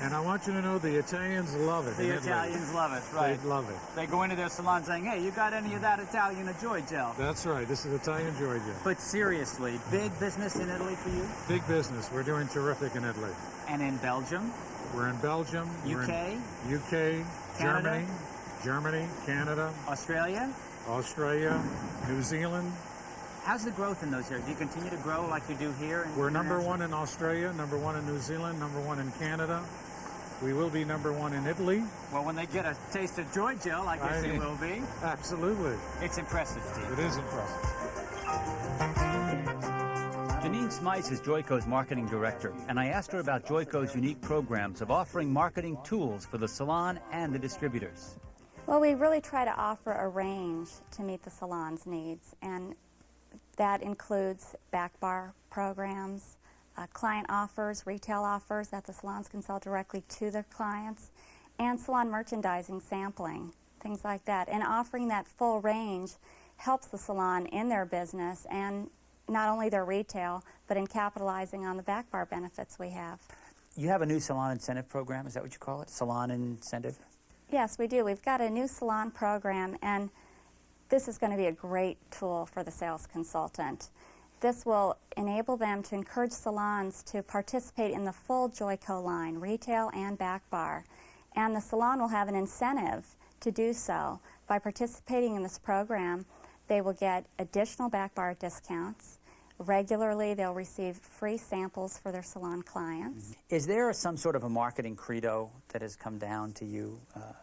And I want you to know the Italians love it. The Italians love it, right. They love it. They go into their salon saying, hey, you got any of that Italian Joy Gel? That's right. This is Italian Joy Gel. But seriously, big business in Italy for you? Big business. We're doing terrific in Italy. And in Belgium? We're in Belgium. UK? UK, Canada? Germany. Germany, Canada, Australia, New Zealand. How's the growth in those areas? Do you continue to grow like you do here? We're number one in Australia, number one in New Zealand, number one in Canada. We will be number one in Italy. Well, when they get a taste of Joy Gel, I guess they will be. Absolutely. It's impressive, Steve. It is impressive. Janine Smice is Joico's marketing director, and I asked her about Joico's unique programs of offering marketing tools for the salon and the distributors. Well, we really try to offer a range to meet the salon's needs, and that includes back bar programs, client offers, retail offers that the salons can sell directly to their clients, and salon merchandising, sampling, things like that. And offering that full range helps the salon in their business and not only their retail, but in capitalizing on the back bar benefits we have. You have a new salon incentive program, is that what you call it? Salon incentive? Yes, we do. We've got a new salon program, and this is going to be a great tool for the sales consultant. This will enable them to encourage salons to participate in the full Joico line, retail and back bar. And the salon will have an incentive to do so. By participating in this program, they will get additional back bar discounts. Regularly, they'll receive free samples for their salon clients. Is there some sort of a marketing credo that has come down to you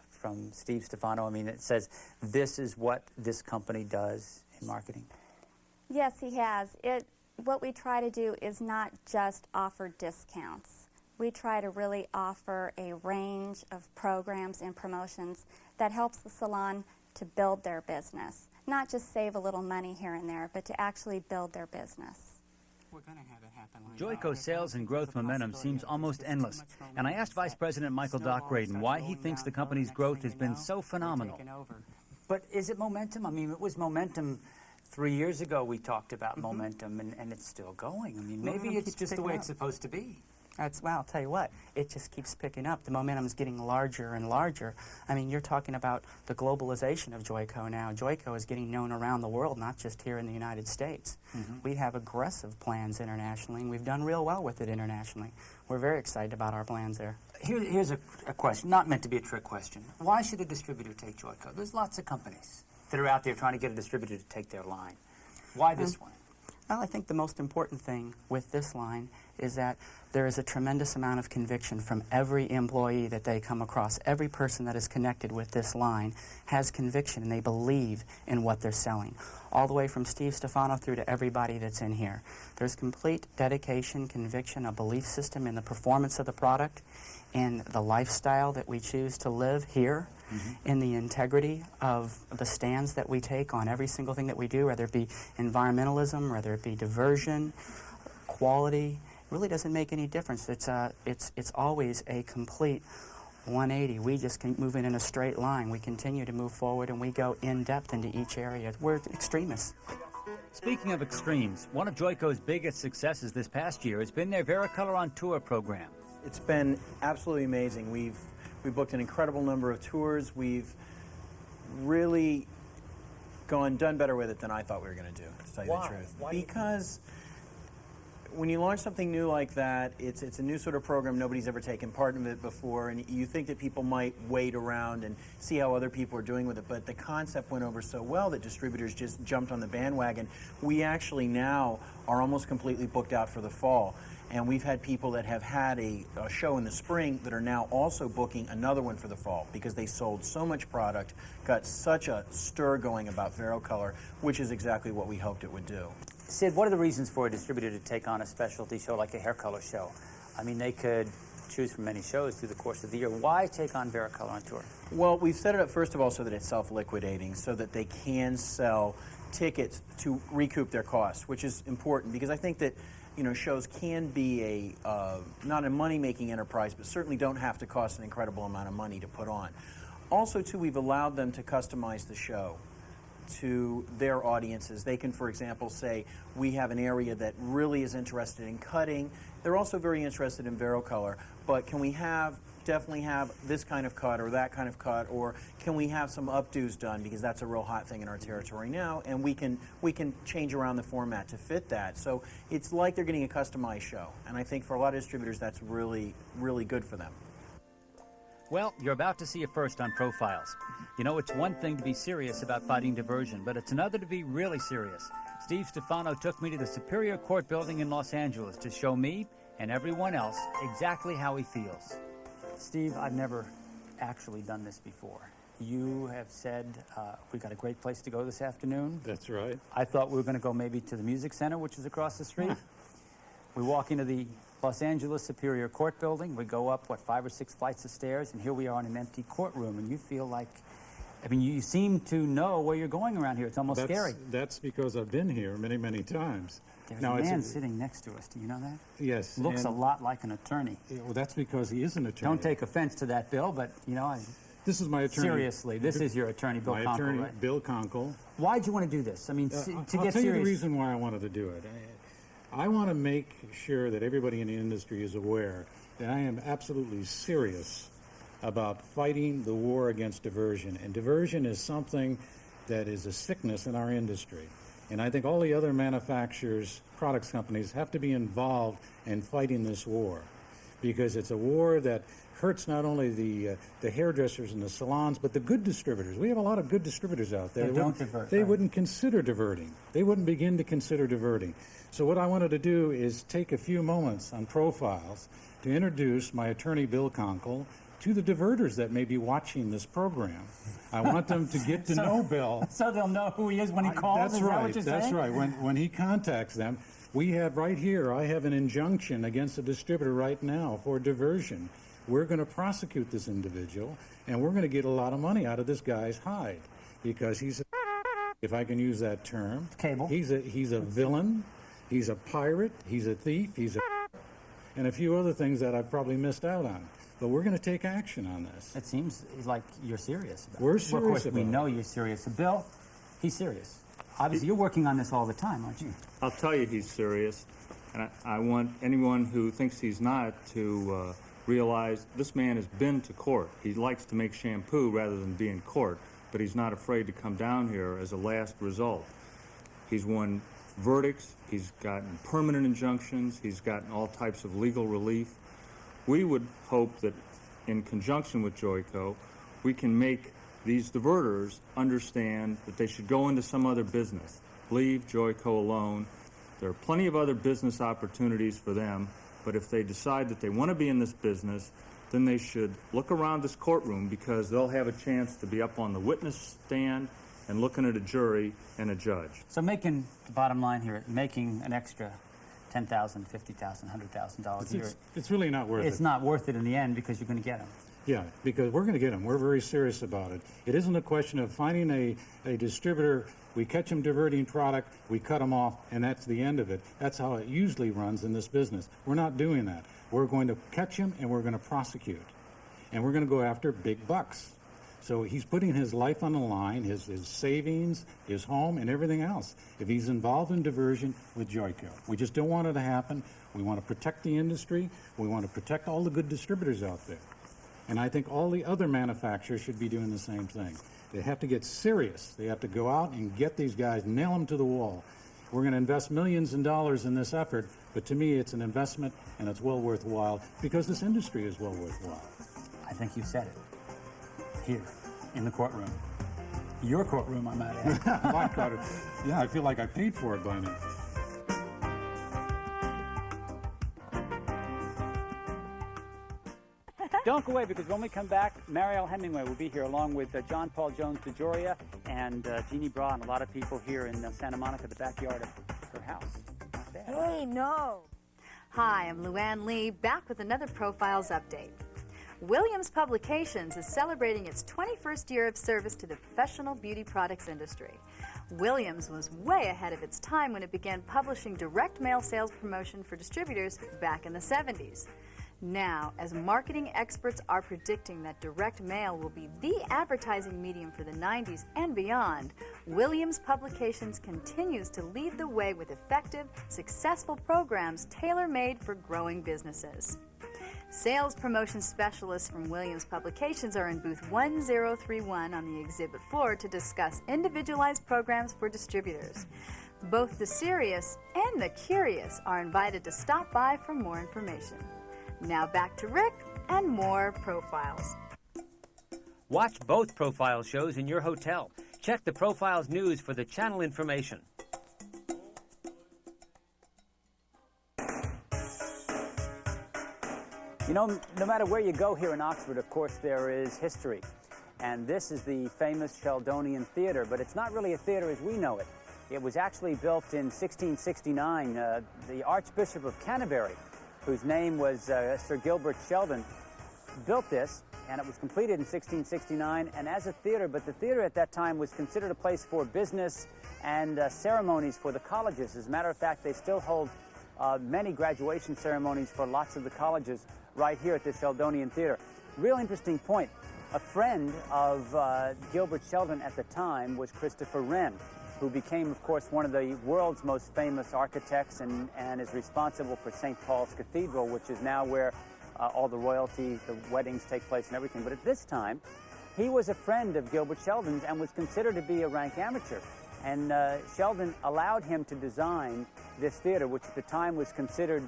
from Steve Stefano? I mean, it says this is what this company does in marketing. Yes, he has. What we try to do is not just offer discounts. We try to really offer a range of programs and promotions that helps the salon to build their business. Not just save a little money here and there, but to actually build their business. We're going to have it happen. Joico's sales and growth momentum seems almost endless, and I asked Vice President Michael Dockgraden why he thinks the company's growth has been so phenomenal. But is it momentum? I mean, it was momentum 3 years ago. We talked about momentum, and it's still going. I mean, maybe it's just the way it's supposed to be. Well, I'll tell you what, it just keeps picking up. The momentum's getting larger and larger. I mean, you're talking about the globalization of Joico now. Joico is getting known around the world, not just here in the United States. We have aggressive plans internationally, and we've done real well with it internationally. We're very excited about our plans there. Here's a question, not meant to be a trick question. Why should a distributor take Joico? There's lots of companies that are out there trying to get a distributor to take their line. Why this one? Well, I think the most important thing with this line is that there is a tremendous amount of conviction from every employee that they come across. Every person that is connected with this line has conviction, and they believe in what they're selling. All the way from Steve Stefano through to everybody that's in here. There's complete dedication, conviction, a belief system in the performance of the product, in the lifestyle that we choose to live here, in the integrity of the stands that we take on every single thing that we do, whether it be environmentalism, whether it be diversion, quality. It really doesn't make any difference. It's always a complete 180. We just keep moving in a straight line. We continue to move forward, and we go in depth into each area. We're extremists. Speaking of extremes, one of Joico's biggest successes this past year has been their Vericolor on Tour program. It's been absolutely amazing. We've booked an incredible number of tours. We've really done better with it than I thought we were going to do, to tell you the truth. Why? Because when you launch something new like that, it's a new sort of program. Nobody's ever taken part in it before, and you think that people might wait around and see how other people are doing with it. But the concept went over so well that distributors just jumped on the bandwagon. We actually now are almost completely booked out for the fall. And we've had people that have had a show in the spring that are now also booking another one for the fall because they sold so much product, got such a stir going about Vericolor, which is exactly what we hoped it would do. Sid, what are the reasons for a distributor to take on a specialty show like a hair color show? I mean, they could choose from many shows through the course of the year. Why take on Vericolor on Tour? Well, we've set it up, first of all, so that it's self-liquidating, so that they can sell tickets to recoup their costs, which is important because I think that shows can be not a money-making enterprise, but certainly don't have to cost an incredible amount of money to put on. Also, too, we've allowed them to customize the show to their audiences. They can, for example, say, we have an area that really is interested in cutting. They're also very interested in Vericolor, but can we definitely have this kind of cut or that kind of cut, or can we have some updos done because that's a real hot thing in our territory now, and we can change around the format to fit that. So it's like they're getting a customized show, and I think for a lot of distributors that's really, really good for them. Well, you're about to see a first on Profiles. You know, it's one thing to be serious about fighting diversion, but it's another to be really serious. Steve Stefano took me to the Superior Court building in Los Angeles to show me and everyone else exactly how he feels. Steve, I've never actually done this before. You have said we got a great place to go this afternoon. That's right. I thought we were going to go maybe to the Music Center, which is across the street. We walk into the Los Angeles Superior Court building. We go up, 5 or 6 flights of stairs, and here we are in an empty courtroom, and you feel like, I mean, you seem to know where you're going around here. It's almost scary. That's because I've been here many, many times. There's a man sitting next to us. Do you know that? Yes. Looks a lot like an attorney. Yeah, well, that's because he is an attorney. Don't take offense to that, Bill, but, you know, this is my attorney. Seriously, this is your attorney, Bill Conkle, My attorney, right? Bill Conkle. Why'd you want to do this? I mean, to I'll get tell serious. you the reason why I wanted to do it. I want to make sure that everybody in the industry is aware that I am absolutely serious about fighting the war against diversion. And diversion is something that is a sickness in our industry. And I think all the other manufacturers, products companies, have to be involved in fighting this war, because it's a war that hurts not only the hairdressers and the salons, but the good distributors. We have a lot of good distributors out there. They don't divert. They wouldn't consider diverting. They wouldn't begin to consider diverting. So what I wanted to do is take a few moments on Profiles to introduce my attorney, Bill Conkle, to the diverters that may be watching this program. I want them to get to know Bill. So they'll know who he is when he calls? That's right. That's right. When he contacts them, we have right here, I have an injunction against a distributor right now for diversion. We're going to prosecute this individual, and we're going to get a lot of money out of this guy's hide, because he's, if I can use that term, cable. He's a villain, he's a pirate, he's a thief, and a few other things that I've probably missed out on. But we're going to take action on this. It seems like you're serious about it. We're serious Well, of course, about we it. know you're serious. So Bill, he's serious. Obviously, you're working on this all the time, aren't you? I'll tell you he's serious, and I want anyone who thinks he's not to realize this man has been to court. He likes to make shampoo rather than be in court, but he's not afraid to come down here as a last result. He's won verdicts, he's gotten permanent injunctions, he's gotten all types of legal relief. We would hope that in conjunction with Joico, we can make these diverters understand that they should go into some other business. Leave Joico alone. There are plenty of other business opportunities for them, but if they decide that they want to be in this business, then they should look around this courtroom, because they'll have a chance to be up on the witness stand and looking at a jury and a judge. So making, the bottom line here, making an extra $10,000, $50,000, $100,000 a year. It's really not worth it. It's not worth it in the end, because you're going to get them. Yeah, because we're going to get them. We're very serious about it. It isn't a question of finding a distributor, we catch them diverting product, we cut them off, and that's the end of it. That's how it usually runs in this business. We're not doing that. We're going to catch him, and we're going to prosecute. And we're going to go after big bucks. So he's putting his life on the line, his savings, his home, and everything else, if he's involved in diversion with Joico. We just don't want it to happen. We want to protect the industry. We want to protect all the good distributors out there. And I think all the other manufacturers should be doing the same thing. They have to get serious. They have to go out and get these guys, nail them to the wall. We're going to invest millions in dollars in this effort, but to me it's an investment, and it's well worthwhile, because this industry is well worthwhile. I think you said it. Here, in the courtroom. Your courtroom, I might add. My courtroom. Yeah, I feel like I paid for it by now. Don't go away, because when we come back, Marielle Hemingway will be here along with John Paul Jones DeJoria and Jeannie Bra and a lot of people here in Santa Monica, the backyard of her house. Not bad. Hey, no. Hi, I'm Luann Lee, back with another Profiles update. Williams Publications is celebrating its 21st year of service to the professional beauty products industry. Williams was way ahead of its time when it began publishing direct mail sales promotion for distributors back in the 70s. Now, as marketing experts are predicting that direct mail will be the advertising medium for the 90s and beyond, Williams Publications continues to lead the way with effective, successful programs tailor-made for growing businesses. Sales promotion specialists from Williams Publications are in booth 1031 on the exhibit floor to discuss individualized programs for distributors. Both the serious and the curious are invited to stop by for more information. Now back to Rick and more Profiles. Watch both Profile shows in your hotel. Check the Profiles news for the channel information. You know, no matter where you go here in Oxford, of course, there is history. And this is the famous Sheldonian Theatre, but it's not really a theatre as we know it. It was actually built in 1669. The Archbishop of Canterbury, whose name was Sir Gilbert Sheldon, built this, and it was completed in 1669 and as a theatre, but the theatre at that time was considered a place for business and ceremonies for the colleges. As a matter of fact, they still hold many graduation ceremonies for lots of the colleges right here at the Sheldonian Theatre. Real interesting point. A friend of Gilbert Sheldon at the time was Christopher Wren, who became, of course, one of the world's most famous architects and is responsible for St. Paul's Cathedral, which is now where all the royalty, the weddings take place and everything. But at this time, he was a friend of Gilbert Sheldon's and was considered to be a rank amateur. And Sheldon allowed him to design this theater, which at the time was considered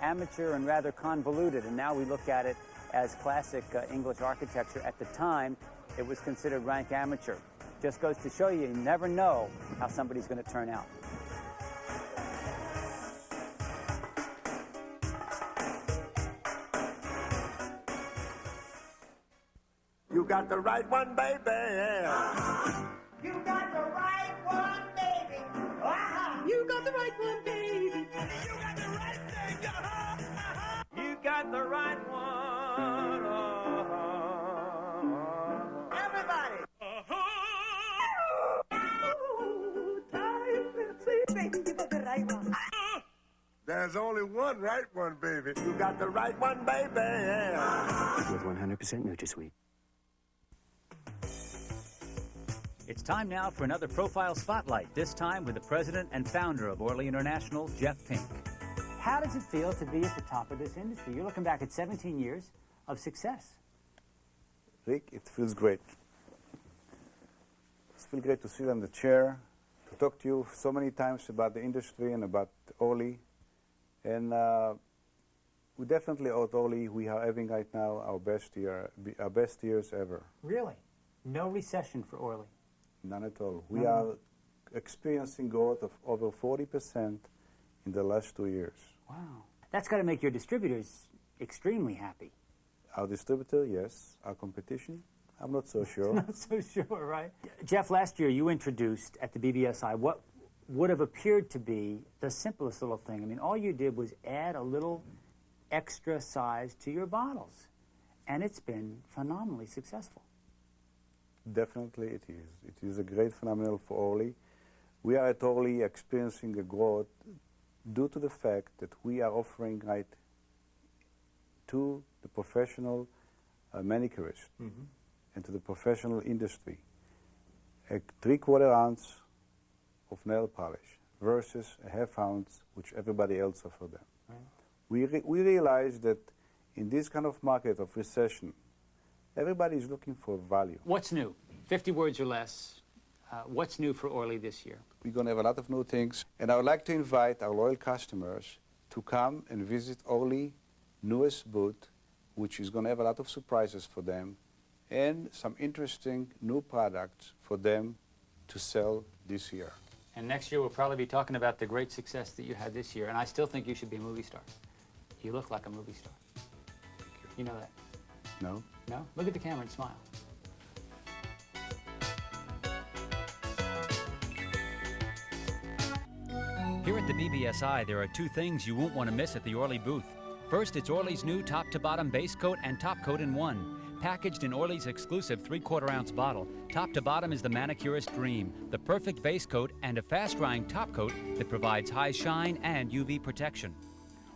amateur and rather convoluted. And now we look at it as classic English architecture. At the time, it was considered rank amateur. Just goes to show you never know how somebody's going to turn out. You got the right one, baby. You got the right one, baby. You got the right one, baby. You got the right thing. You got the right one. Everybody. Baby, you got the right one. There's only one right one, baby. You got the right one, baby. With 100% NutraSweet. It's time now for another Profile Spotlight, this time with the president and founder of Orly International, Jeff Pink. How does it feel to be at the top of this industry? You're looking back at 17 years of success. Rick, it feels great. It feels great to sit on the chair, to talk to you so many times about the industry and about Orly. And we definitely at Orly, we are having right now our best years ever. Really? No recession for Orly? None at all. We are experiencing growth of over 40% in the last 2 years. Wow. That's got to make your distributors extremely happy. Our distributor, yes. Our competition, I'm not so sure. Not so sure, right? Jeff, last year you introduced at the BBSI what would have appeared to be the simplest little thing. I mean, all you did was add a little extra size to your bottles, and it's been phenomenally successful. Definitely it is. It is a great phenomenon for Orly. We are at Orly experiencing a growth due to the fact that we are offering right to the professional manicurist and to the professional industry a 3/4 ounce of nail polish versus a 1/2 ounce which everybody else offers them. Right. We realize that in this kind of market of recession, everybody is looking for value. What's new? 50 words or less. What's new for Orly this year? We're going to have a lot of new things, and I would like to invite our loyal customers to come and visit Orly newest booth, which is going to have a lot of surprises for them and some interesting new products for them to sell this year. And next year we'll probably be talking about the great success that you had this year, and I still think you should be a movie star. You look like a movie star. Thank you. You know that? No. No? Look at the camera and smile. Here at the BBSI, there are two things you won't want to miss at the Orly booth. First, it's Orly's new top-to-bottom base coat and top coat in one. Packaged in Orly's exclusive 3/4 ounce bottle, top to bottom is the manicurist's dream, the perfect base coat and a fast-drying top coat that provides high shine and UV protection.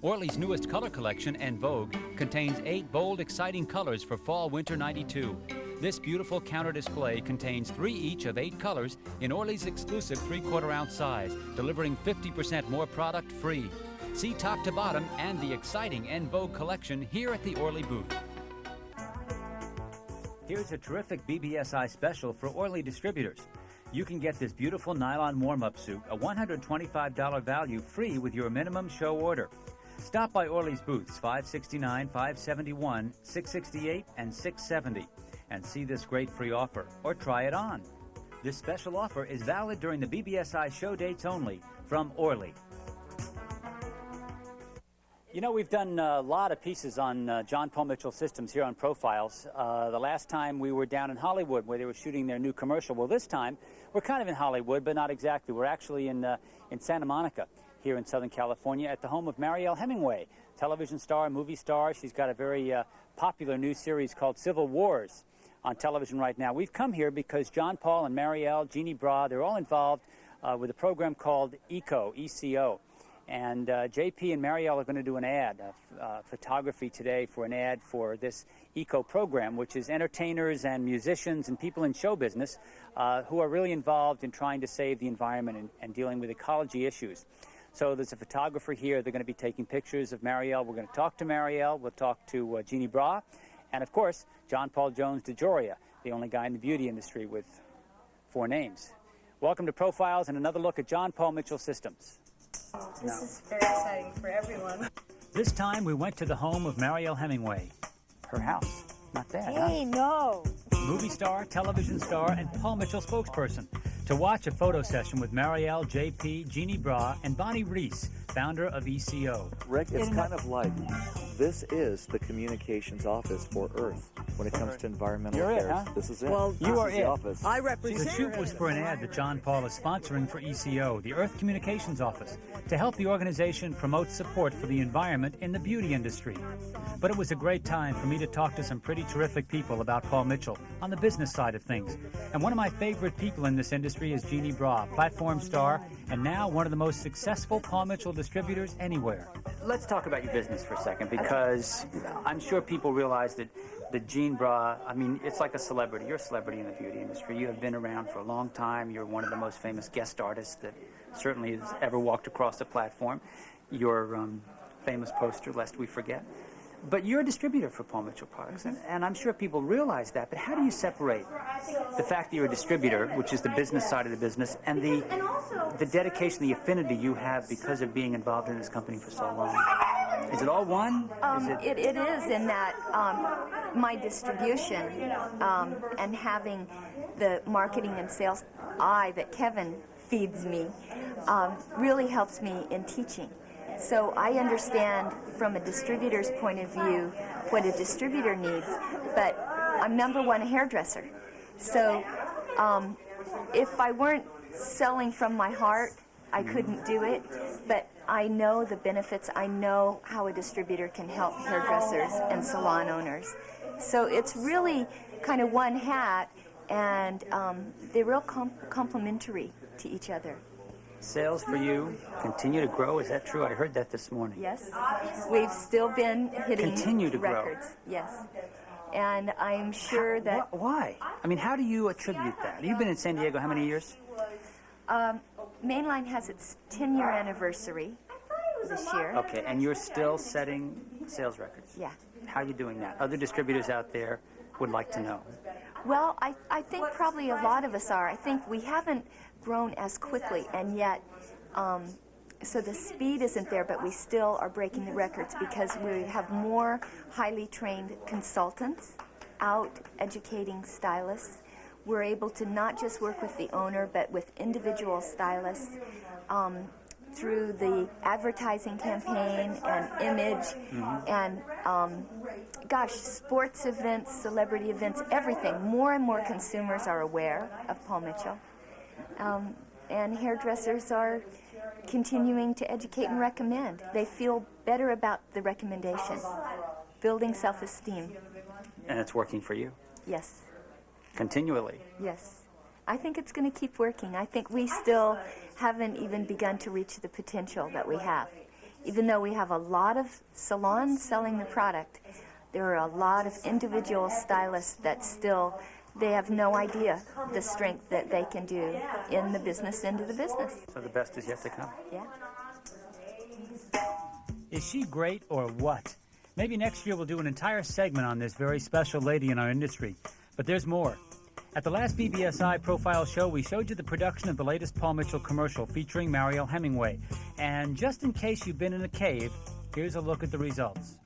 Orly's newest color collection, En Vogue, contains 8 bold, exciting colors for fall/winter '92. This beautiful counter display contains 3 each of 8 colors in Orly's exclusive 3/4 ounce size, delivering 50% more product free. See top to bottom and the exciting En Vogue collection here at the Orly booth. Here's a terrific BBSI special for Orly distributors. You can get this beautiful nylon warm-up suit, a $125 value, free with your minimum show order. Stop by Orly's booths, 569, 571, 668, and 670. and see this great free offer or try it on. This special offer is valid during the BBSI show dates only from Orly. You know, we've done a lot of pieces on John Paul Mitchell systems here on Profiles. The last time we were down in Hollywood where they were shooting their new commercial. Well, this time we're kind of in Hollywood, but not exactly. We're actually in Santa Monica here in Southern California at the home of Marielle Hemingway, television star, movie star. She's got a very popular new series called Civil Wars on television right now. We've come here because John Paul and Marielle, Jeannie Bra, they're all involved with a program called ECO, E-C-O. And JP and Marielle are going to do an ad, photography today for an ad for this ECO program, which is entertainers and musicians and people in show business who are really involved in trying to save the environment and dealing with ecology issues. So there's a photographer here. They're going to be taking pictures of Marielle. We're going to talk to Marielle. We'll talk to Jeannie Bra. And, of course, John Paul Jones DeJoria, the only guy in the beauty industry with 4 names. Welcome to Profiles and another look at John Paul Mitchell Systems. This is very exciting for everyone. This time we went to the home of Marielle Hemingway. Her house. Not bad, Hey, no. Movie star, television star, and Paul Mitchell spokesperson. To watch a photo session with Marielle, JP, Jeannie Bra, and Bonnie Reese, founder of ECO. Rick, it's kind of like this is the communications office for Earth when it comes to environmental You're affairs. it, huh? This is it. Well, This you is are the it. office. I represent. The shoot was for an ad that John Paul is sponsoring for ECO, the Earth Communications Office, to help the organization promote support for the environment in the beauty industry. But it was a great time for me to talk to some pretty terrific people about Paul Mitchell on the business side of things. And one of my favorite people in this industry is Jeannie Bra, platform star, and now one of the most successful Paul Mitchell distributors anywhere. Let's talk about your business for a second, because I'm sure people realize that Jean Bra, I mean, it's like a celebrity. You're a celebrity in the beauty industry. You have been around for a long time. You're one of the most famous guest artists that certainly has ever walked across the platform. Your famous poster, lest we forget. But you're a distributor for Paul Mitchell products, and I'm sure people realize that, but how do you separate the fact that you're a distributor, which is the business side of the business, and the dedication, the affinity you have because of being involved in this company for so long? Is it all one? It is in that my distribution and having the marketing and sales eye that Kevin feeds me really helps me in teaching. So I understand from a distributor's point of view what a distributor needs, but I'm number one a hairdresser. So if I weren't selling from my heart, I couldn't do it, but I know the benefits. I know how a distributor can help hairdressers and salon owners. So it's really kind of one hat, and they're real complementary to each other. Sales for you continue to grow. Is that true? I heard that this morning. Yes. We've still been hitting Continue to grow. records. Yes. And I'm sure that... Why? I mean, how do you attribute that? You've been in San Diego how many years? Mainline has its 10-year anniversary this year. Okay, and you're still setting sales records? Yeah. How are you doing that? Other distributors out there would like to know. Well, I think probably a lot of us are. I think we haven't grown as quickly, and yet, so the speed isn't there, but we still are breaking the records because we have more highly trained consultants out educating stylists. We're able to not just work with the owner, but with individual stylists through the advertising campaign and image and, gosh, sports events, celebrity events, everything. More and more consumers are aware of Paul Mitchell. And hairdressers are continuing to educate and recommend. They feel better about the recommendation, building self-esteem. And it's working for you? Yes. Continually? Yes. I think it's going to keep working. I think we still haven't even begun to reach the potential that we have. Even though we have a lot of salons selling the product, there are a lot of individual stylists that still, they have no idea the strength that they can do in the business end of the business. So the best is yet to come? Yeah. Is she great or what? Maybe next year we'll do an entire segment on this very special lady in our industry. But there's more. At the last BBSI Profile show, we showed you the production of the latest Paul Mitchell commercial featuring Marielle Hemingway. And just in case you've been in a cave, here's a look at the results.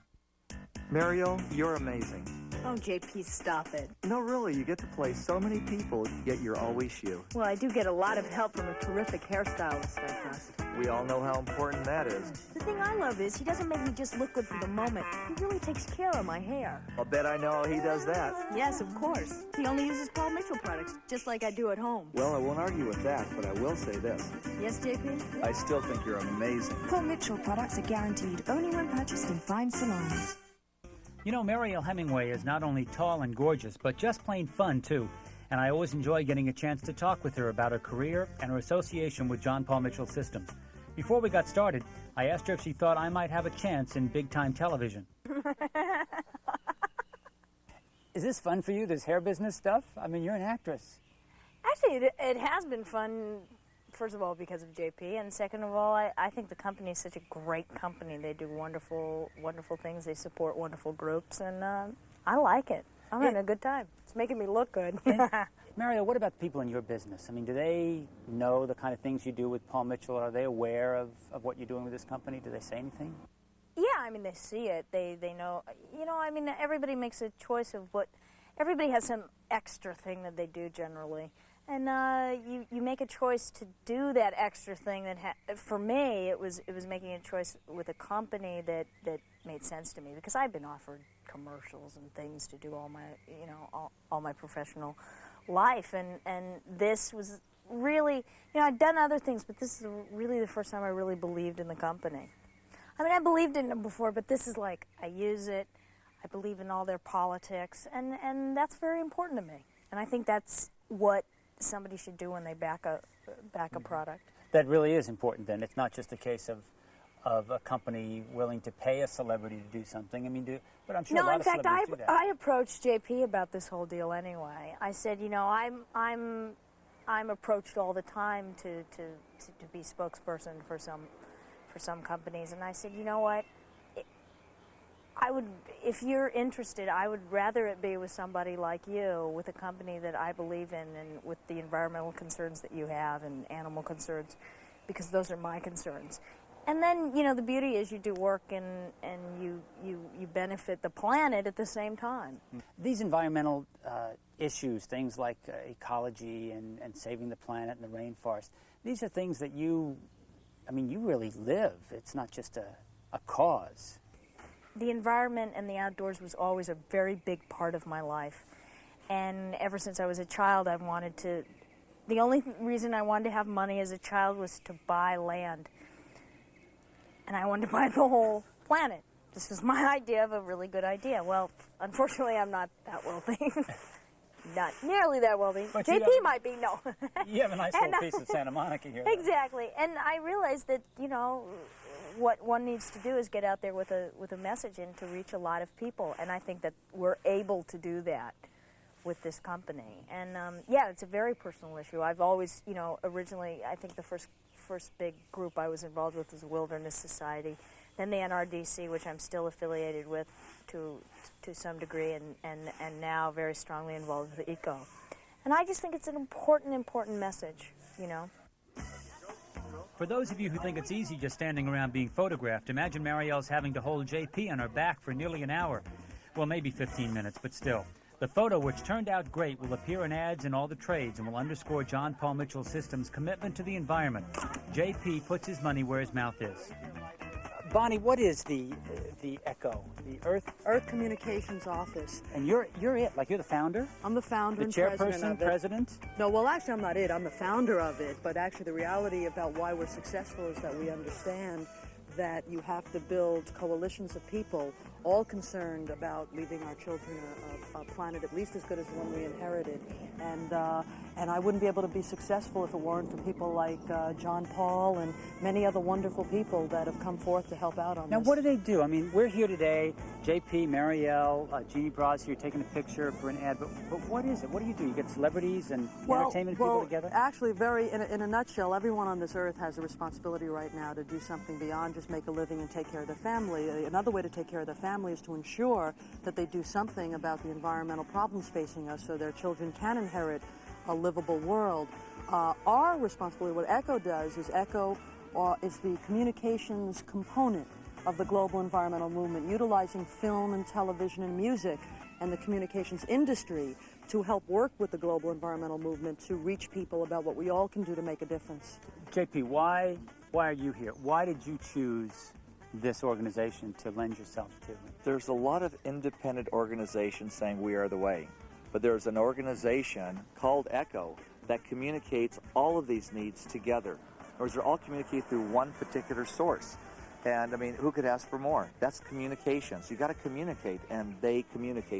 Marielle, you're amazing. Oh, JP, stop it. No, really, you get to play so many people, yet you're always you. Well, I do get a lot of help from a terrific hairstylist I trust. We all know how important that is. The thing I love is he doesn't make me just look good for the moment. He really takes care of my hair. I'll bet I know how he does that. Yes, of course. He only uses Paul Mitchell products, just like I do at home. Well, I won't argue with that, but I will say this. Yes, JP? I still think you're amazing. Paul Mitchell products are guaranteed only when purchased in fine salons. You know, Marielle Hemingway is not only tall and gorgeous, but just plain fun, too. And I always enjoy getting a chance to talk with her about her career and her association with John Paul Mitchell Systems. Before we got started, I asked her if she thought I might have a chance in big-time television. Is this fun for you, this hair business stuff? I mean, you're an actress. Actually, it has been fun, first of all, because of JP, and second of all, I think the company is such a great company. They do wonderful, wonderful things. They support wonderful groups, and I like it. I'm having a good time. It's making me look good. Mario, what about the people in your business? I mean, do they know the kind of things you do with Paul Mitchell? Are they aware of what you're doing with this company? Do they say anything? Yeah, I mean, they see it. They know. You know, I mean, everybody makes a choice of what. Everybody has some extra thing that they do generally, and you make a choice to do that extra thing. That for me, it was making a choice with a company that made sense to me, because I've been offered commercials and things to do all my all my professional life, and this was really, I'd done other things, but this is really the first time I really believed in the company. I mean, I believed in them before, but this is like, I use it, I believe in all their politics, and that's very important to me. And I think that's what somebody should do when they back a product. That really is important then. It's not just a case of a company willing to pay a celebrity to do something. I mean, but I'm sure a lot of celebrities do that. I approached JP about this whole deal anyway. I said, I'm approached all the time to be spokesperson for some companies, and I said, you know what? If you're interested, I would rather it be with somebody like you, with a company that I believe in, and with the environmental concerns that you have and animal concerns, because those are my concerns. And then, the beauty is you do work and you benefit the planet at the same time. These environmental issues, things like ecology and saving the planet and the rainforest, these are things that you really live. It's not just a cause. The environment and the outdoors was always a very big part of my life. And ever since I was a child, the only reason I wanted to have money as a child was to buy land. And I wanted to buy the whole planet. This was my idea of a really good idea. Well, unfortunately, I'm not that wealthy. Not nearly that wealthy. But JP might be, no. You have a nice little piece of Santa Monica here. Exactly. And I realized that, what one needs to do is get out there with a message and to reach a lot of people. And I think that we're able to do that with this company. And, it's a very personal issue. I've always, originally, I think the first big group I was involved with was the Wilderness Society, then the NRDC, which I'm still affiliated with to some degree, and now very strongly involved with ECO. And I just think it's an important message, For those of you who think it's easy just standing around being photographed, imagine Marielle's having to hold JP on her back for nearly an hour. Well, maybe 15 minutes, but still. The photo, which turned out great, will appear in ads in all the trades and will underscore John Paul Mitchell Systems' commitment to the environment. JP puts his money where his mouth is. Bonnie, what is the ECHO, the Earth Communications Office? And you're it, like you're the founder? I'm the founder and president? No, well, actually, I'm not it. I'm the founder of it. But actually, the reality about why we're successful is that we understand that you have to build coalitions of people all concerned about leaving our children a planet at least as good as the one we inherited. And I wouldn't be able to be successful if it weren't for people like John Paul and many other wonderful people that have come forth to help out on this. Now, what do they do? I mean, we're here today, JP, Marielle, Jeannie Bras here taking a picture for an ad, but what is it? What do? You get celebrities and entertainment people together? Actually, in a nutshell, everyone on this earth has a responsibility right now to do something beyond just make a living and take care of their family. Another way to take care of their family is to ensure that they do something about the environmental problems facing us so their children can inherit a livable world. Our responsibility, what ECHO does, is ECHO is the communications component of the global environmental movement, utilizing film and television and music and the communications industry to help work with the global environmental movement to reach people about what we all can do to make a difference. JP, why are you here? Why did you choose this organization to lend yourself to? There's a lot of independent organizations saying we are the way, but there's an organization called ECHO that communicates all of these needs together. Or they're all communicated through one particular source. And I mean, who could ask for more? That's communications. You got to communicate, and they communicate